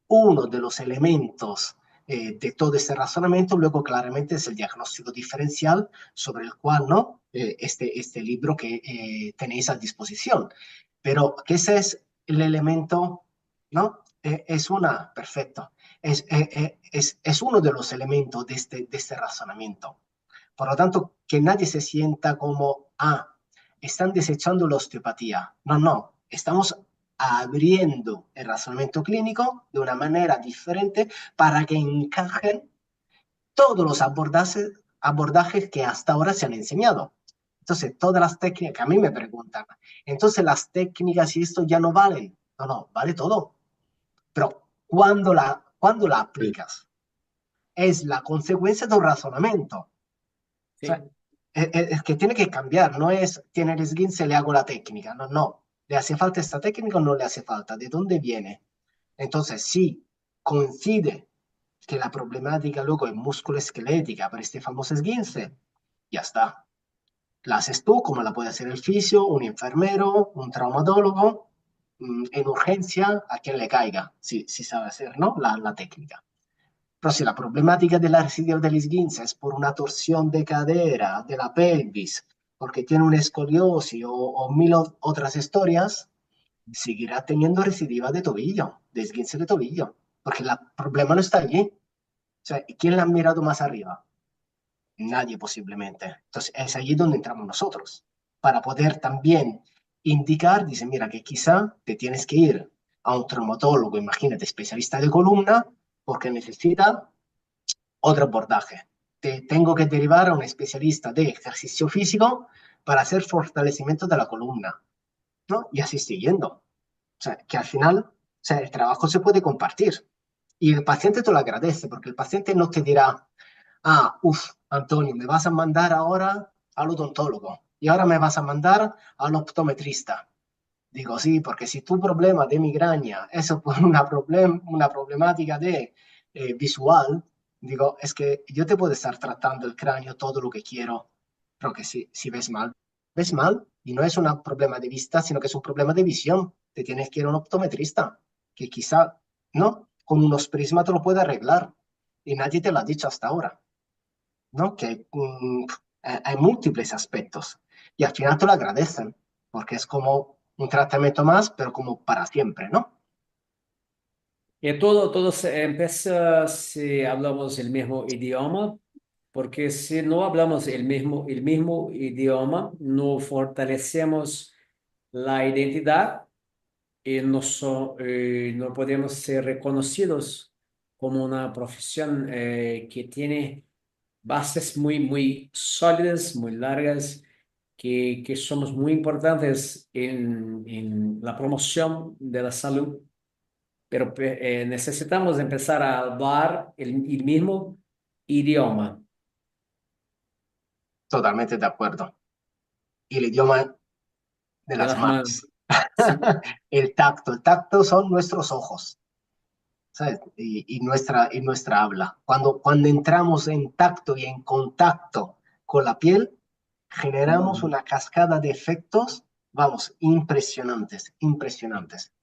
uno de los elementos de todo este razonamiento, luego claramente es el diagnóstico diferencial sobre el cual, ¿no? Este libro que tenéis a disposición. Pero que ese es el elemento, ¿no? Es una, perfecto, es uno de los elementos de este razonamiento. Por lo tanto, que nadie se sienta como, ah, están desechando la osteopatía. No, no, estamos abriendo el razonamiento clínico de una manera diferente para que encajen todos los abordajes que hasta ahora se han enseñado. Entonces, todas las técnicas, a mí me preguntan, entonces las técnicas y esto ya no valen. No, no, vale todo. Pero cuando la Sí. aplicas, es la consecuencia de un razonamiento. O sea, Sí. es que tiene que cambiar, no es tiene el esguince, le hago la técnica, no, no, le hace falta esta técnica o no le hace falta, ¿de dónde viene? Entonces, si coincide que la problemática luego es musculoesquelética para este famoso esguince, ya está. La haces tú como la puede hacer el fisio, un enfermero, un traumatólogo, en urgencia, a quien le caiga, si sabe hacer, ¿no? La técnica. Pero si la problemática de la residuo del esguince es por una torsión de cadera, de la pelvis, porque tiene una escoliosis o mil otras historias, seguirá teniendo recidiva de tobillo, de esguince de tobillo, porque el problema no está allí. O sea, ¿quién la ha mirado más arriba? Nadie posiblemente. Entonces es allí donde entramos nosotros, para poder también indicar, dice, mira, que quizá te tienes que ir a un traumatólogo, imagínate, especialista de columna, porque necesita otro abordaje. Te tengo que derivar a un especialista de ejercicio físico para hacer fortalecimiento de la columna, ¿no? Y así siguiendo. O sea, que al final, o sea, el trabajo se puede compartir. Y el paciente te lo agradece, porque el paciente no te dirá, ah, uff, Antonio, me vas a mandar ahora al odontólogo y ahora me vas a mandar al optometrista. Digo, sí, porque si tu problema de migraña es por una problemática de visual, digo, es que yo te puedo estar tratando el cráneo todo lo que quiero, pero que si ves mal, y no es un problema de vista, sino que es un problema de visión. Te tienes que ir a un optometrista, que quizá, ¿no? con unos prismas te lo puede arreglar y nadie te lo ha dicho hasta ahora, ¿no? Que hay múltiples aspectos y al final te lo agradecen porque es como un tratamiento más, pero como para siempre, ¿no? Y todo se empieza si hablamos el mismo idioma, porque si no hablamos el mismo idioma, no fortalecemos la identidad y no podemos ser reconocidos como una profesión que tiene bases muy sólidas, muy largas, que somos muy importantes en la promoción de la salud, pero necesitamos empezar a hablar el mismo idioma Totalmente de acuerdo. Y el idioma de de las las manos. manos. Sí, El tacto son nuestros ojos, ¿sabes? Y nuestra habla. Cuando entramos en tacto y en contacto con la piel, generamos una cascada de efectos, vamos, impresionantes, impresionantes.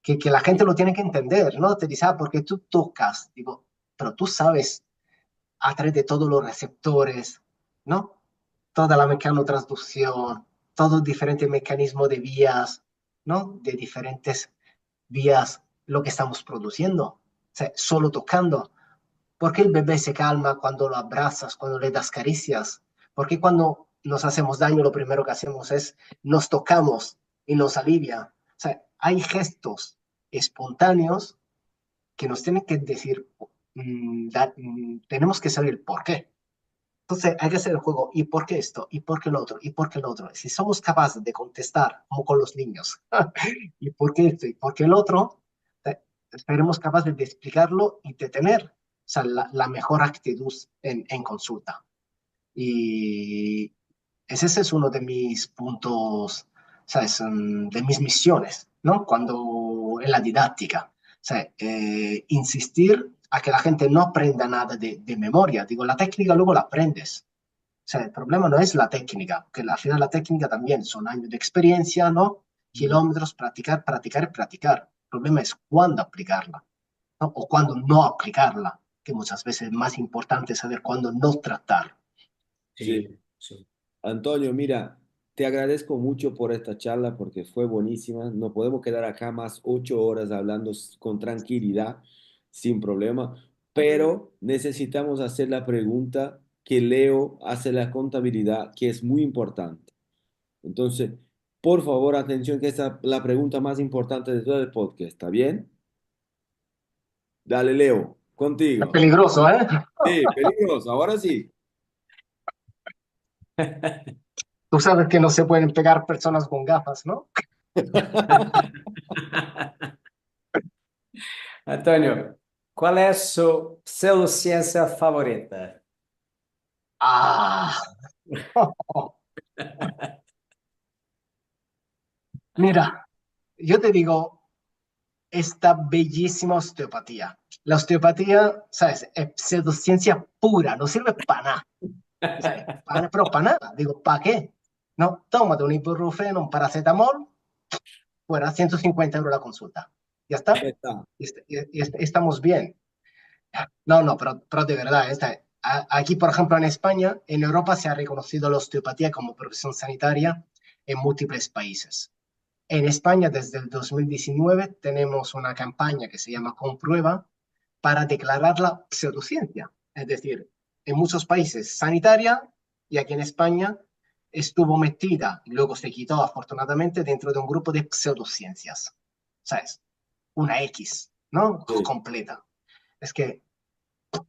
Que la gente lo tiene que entender, ¿no? Te dice, porque tú tocas, digo, pero tú sabes a través de todos los receptores, ¿no? Toda la mecanotransducción, todo diferente mecanismo de vías, ¿no? De diferentes vías, lo que estamos produciendo. O sea, solo tocando. ¿Por qué el bebé se calma cuando lo abrazas, cuando le das caricias? ¿Por qué cuando nos hacemos daño lo primero que hacemos es nos tocamos y nos alivia? O sea, hay gestos espontáneos que nos tienen que decir, tenemos que saber el por qué. Entonces hay que hacer el juego, ¿y por qué esto? ¿Y por qué lo otro? ¿Y por qué lo otro? Si somos capaces de contestar, como con los niños, ¿y por qué esto? ¿Y por qué el otro? Seremos capaces de explicarlo y de tener, o sea, la mejor actitud en consulta. Y ese es uno de mis puntos, ¿sabes? De mis misiones, ¿no? Cuando en la didáctica, o sea, insistir a que la gente no aprenda nada de memoria. Digo, la técnica luego la aprendes. O sea, el problema no es la técnica, que al final la técnica también son años de experiencia, ¿no? Kilómetros, practicar, practicar y practicar. El problema es cuándo aplicarla, ¿no? O cuándo no aplicarla, que muchas veces es más importante saber cuándo no tratar. Sí. sí, sí. Antonio, mira, te agradezco mucho por esta charla porque fue buenísima. No podemos quedar acá más 8 horas hablando con tranquilidad, sin problema, pero necesitamos hacer la pregunta que Leo hace la contabilidad, que es muy importante. Entonces, por favor, atención, que esta es la pregunta más importante de todo el podcast, ¿está bien? Dale, Leo, Es contigo. peligroso, ¿eh? Sí, peligroso, ahora sí. Tú sabes que no se pueden pegar personas con gafas, ¿no? Antonio, ¿cuál es su pseudociencia favorita? Ah, mira, yo te digo, esta bellísima osteopatía. La osteopatía, ¿sabes? Es pseudociencia pura, no sirve para nada. ¿Sabes? Pero para nada. Digo, ¿para qué? No, tómate un ibuprofeno, un paracetamol, fuera 150 € la consulta. Ya Ya está. está. Estamos bien. No, no, pero de verdad, aquí, por ejemplo, en España, en Europa se ha reconocido la osteopatía como profesión sanitaria en múltiples países. En España, desde el 2019, tenemos una campaña que se llama Comprueba para declararla pseudociencia. Es decir, en muchos países sanitaria y aquí en España estuvo metida y luego se quitó afortunadamente dentro de un grupo de pseudociencias. ¿Sabes? Una X, ¿no? Sí, Completa. Es que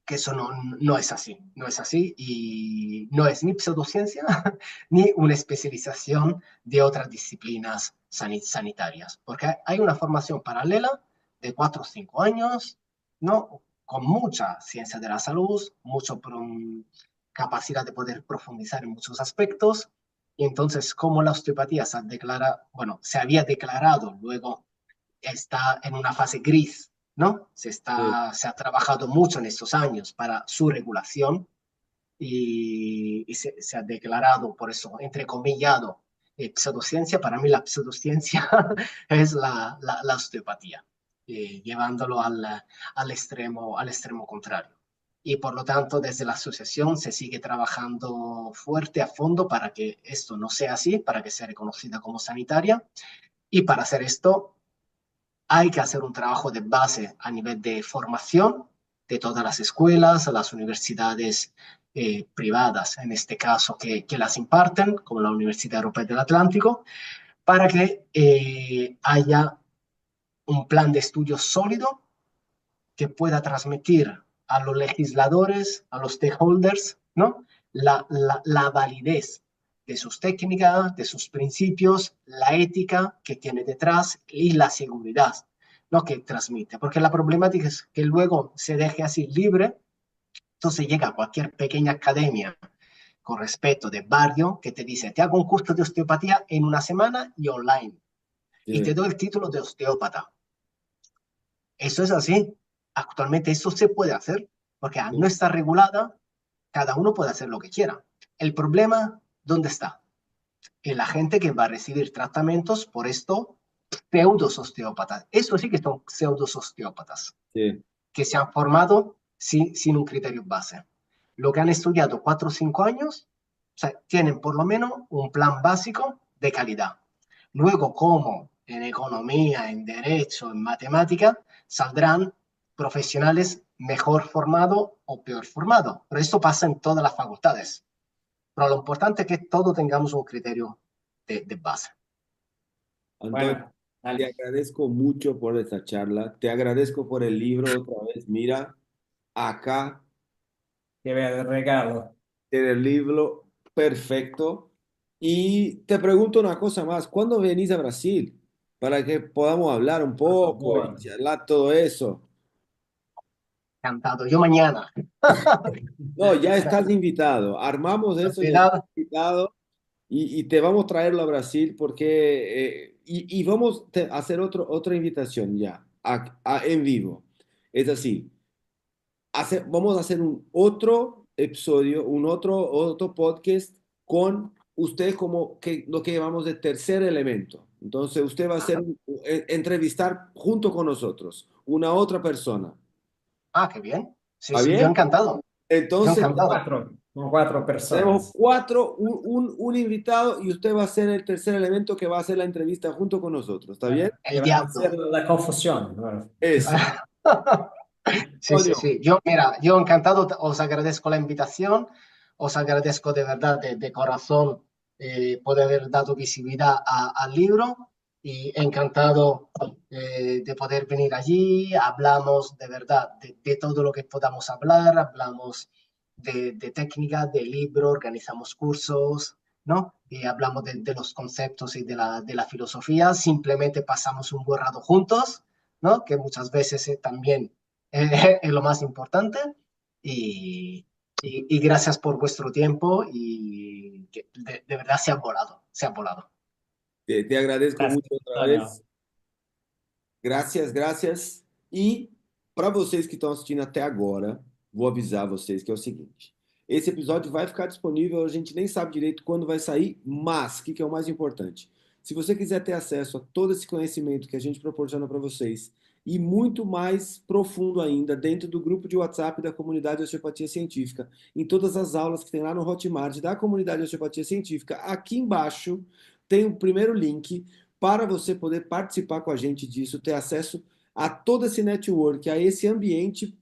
eso no es así, no es así y no es ni pseudociencia ni una especialización de otras disciplinas sanitarias, porque hay una formación paralela de 4 o 5 años, ¿no? Con mucha ciencia de la salud, mucha capacidad de poder profundizar en muchos aspectos, y entonces como la osteopatía se declara, bueno, se había declarado luego está en una fase gris, ¿no? sí. Se ha trabajado mucho en estos años para su regulación y se ha declarado, por eso, entrecomillado, pseudociencia. Para mí la pseudociencia es la osteopatía. llevándolo al extremo contrario. Y por lo tanto, desde la asociación se sigue trabajando fuerte a fondo para que esto no sea así, para que sea reconocida como sanitaria. Y para hacer esto hay que hacer un trabajo de base a nivel de formación de todas las escuelas, las universidades privadas, en este caso, que las imparten, como la Universidad Europea del Atlántico, para que haya un plan de estudio sólido que pueda transmitir a los legisladores, a los stakeholders, ¿no? La validez de sus técnicas, de sus principios, la ética que tiene detrás y la seguridad, ¿no? Que transmite. Porque la problemática es que luego se deje así libre, entonces llega cualquier pequeña academia con respeto de barrio que te dice, te hago un curso de osteopatía en una semana y online, y te Sí, doy el título de osteópata. Eso es así. Actualmente eso se puede hacer, porque al no sí, estar regulada, cada uno puede hacer lo que quiera. El problema, ¿dónde está? En la gente que va a recibir tratamientos por esto, pseudos osteópatas. Eso sí que son pseudos osteópatas, sí. que se han formado sin un criterio base. Lo que han estudiado 4 o 5 años, o sea, tienen por lo menos un plan básico de calidad. Luego, como en economía, en derecho, en matemática, saldrán profesionales mejor formados o peor formados. Pero esto pasa en todas las facultades. Pero lo importante es que todos tengamos un criterio de base. Antonio, Bueno, te dale, agradezco mucho por esta charla. Te agradezco por el libro otra vez. Mira, acá que vea de regalo. tiene el libro perfecto. Y te pregunto una cosa más. ¿Cuándo venís a Brasil? Para que podamos hablar un Por poco y favor. charlar todo eso. Encantado. Yo mañana. No, ya estás invitado. Armamos eso, ya estás Tranquilidad. invitado y te vamos a traerlo a Brasil porque y vamos a hacer otra invitación ya en vivo. Es así, vamos a hacer un otro episodio, otro podcast con usted como que lo que llamamos de tercer elemento. Entonces usted va a hacer entrevistar junto con nosotros una otra persona. Ah, qué bien. Sí, ¿Está sí, yo bien? encantado. Yo Entonces encantado. Con cuatro tenemos personas. cuatro, un invitado y usted va a ser el tercer elemento que va a hacer la entrevista junto con nosotros. ¿Está bien? Bueno, que El van a hacer diablo. la confusión. Bueno, Eso. Sí, sí, Antonio, sí. Yo, mira, yo encantado, os agradezco la invitación, os agradezco de verdad, de corazón, poder haber dado visibilidad al libro y encantado de poder venir allí. Hablamos de verdad de todo lo que podamos hablar, hablamos de técnica, de libro, organizamos cursos, ¿no? Y hablamos de los conceptos y de la filosofía. Simplemente pasamos un buen rato juntos, ¿no? Que muchas veces también es lo más importante. Y, y gracias por vuestro tiempo y que de verdad se han volado, se han volado. te agradezco gracias, mucho otra Antonio. vez. Graças, graças. E para vocês que estão assistindo até agora, vou avisar vocês que é o seguinte: esse episódio vai ficar disponível, a gente nem sabe direito quando vai sair, mas o que é o mais importante? Se você quiser ter acesso a todo esse conhecimento que a gente proporciona para vocês e muito mais profundo ainda dentro do grupo de WhatsApp da comunidade Osteopatia Científica, em todas as aulas que tem lá no Hotmart da comunidade Osteopatia Científica, aqui embaixo tem o primeiro link para você poder participar com a gente disso, ter acesso a todo esse network, a esse ambiente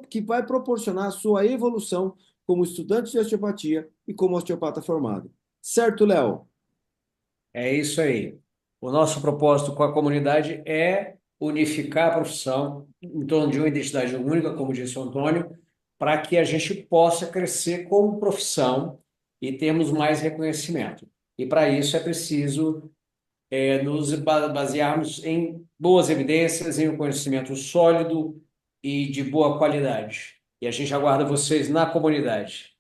que vai proporcionar a sua evolução como estudante de osteopatia e como osteopata formado. Certo, Léo? É isso aí. O nosso propósito com a comunidade é unificar a profissão em torno de uma identidade única, como disse o Antônio, para que a gente possa crescer como profissão e termos mais reconhecimento. E para isso é preciso nos basearmos em boas evidências, em um conhecimento sólido e de boa qualidade. E a gente aguarda vocês na comunidade.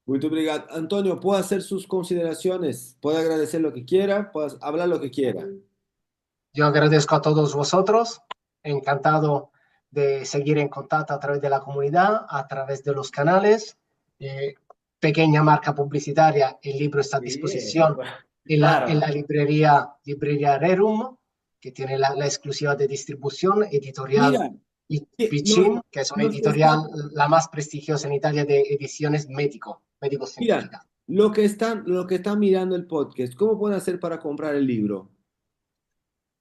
Muito obrigado. Antonio, puede hacer sus consideraciones, puede agradecer lo que quiera, puede hablar lo que quiera. Yo agradezco a todos vosotros, encantado de seguir en contacto a través de la comunidad, a través de los canales. Eh, Pequeña marca publicitaria, el libro está a Sí, disposición en la claro. librería Rerum. que tiene la exclusiva de distribución, editorial Mira, nos, Piccin, que es una nos editorial está, la más prestigiosa en Italia de ediciones mira, médico-científicas. lo que están mirando el podcast, ¿cómo pueden hacer para comprar el libro?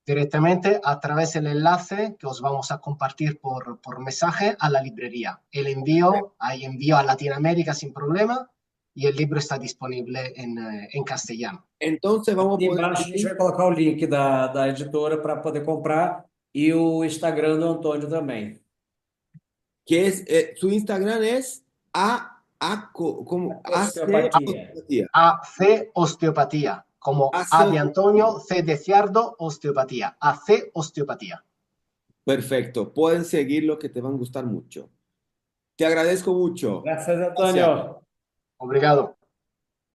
Directamente a través del enlace que os vamos a compartir por mensaje a la librería. Hay envío a Latinoamérica sin problema y el libro está disponible en castellano. Entonces vamos a Aqui poner embaixo a el gente link, vai colocar o link da editora para poder comprar e o Instagram do Antônio também. que es, su Instagram es como AC Osteopatia. AC Osteopatía, como A de Antonio, C de Ciardo, Osteopatía. AC Osteopatía. Perfecto, pueden seguirlo que te van a gustar mucho. Te agradezco mucho. Graças, Gracias. Obrigado.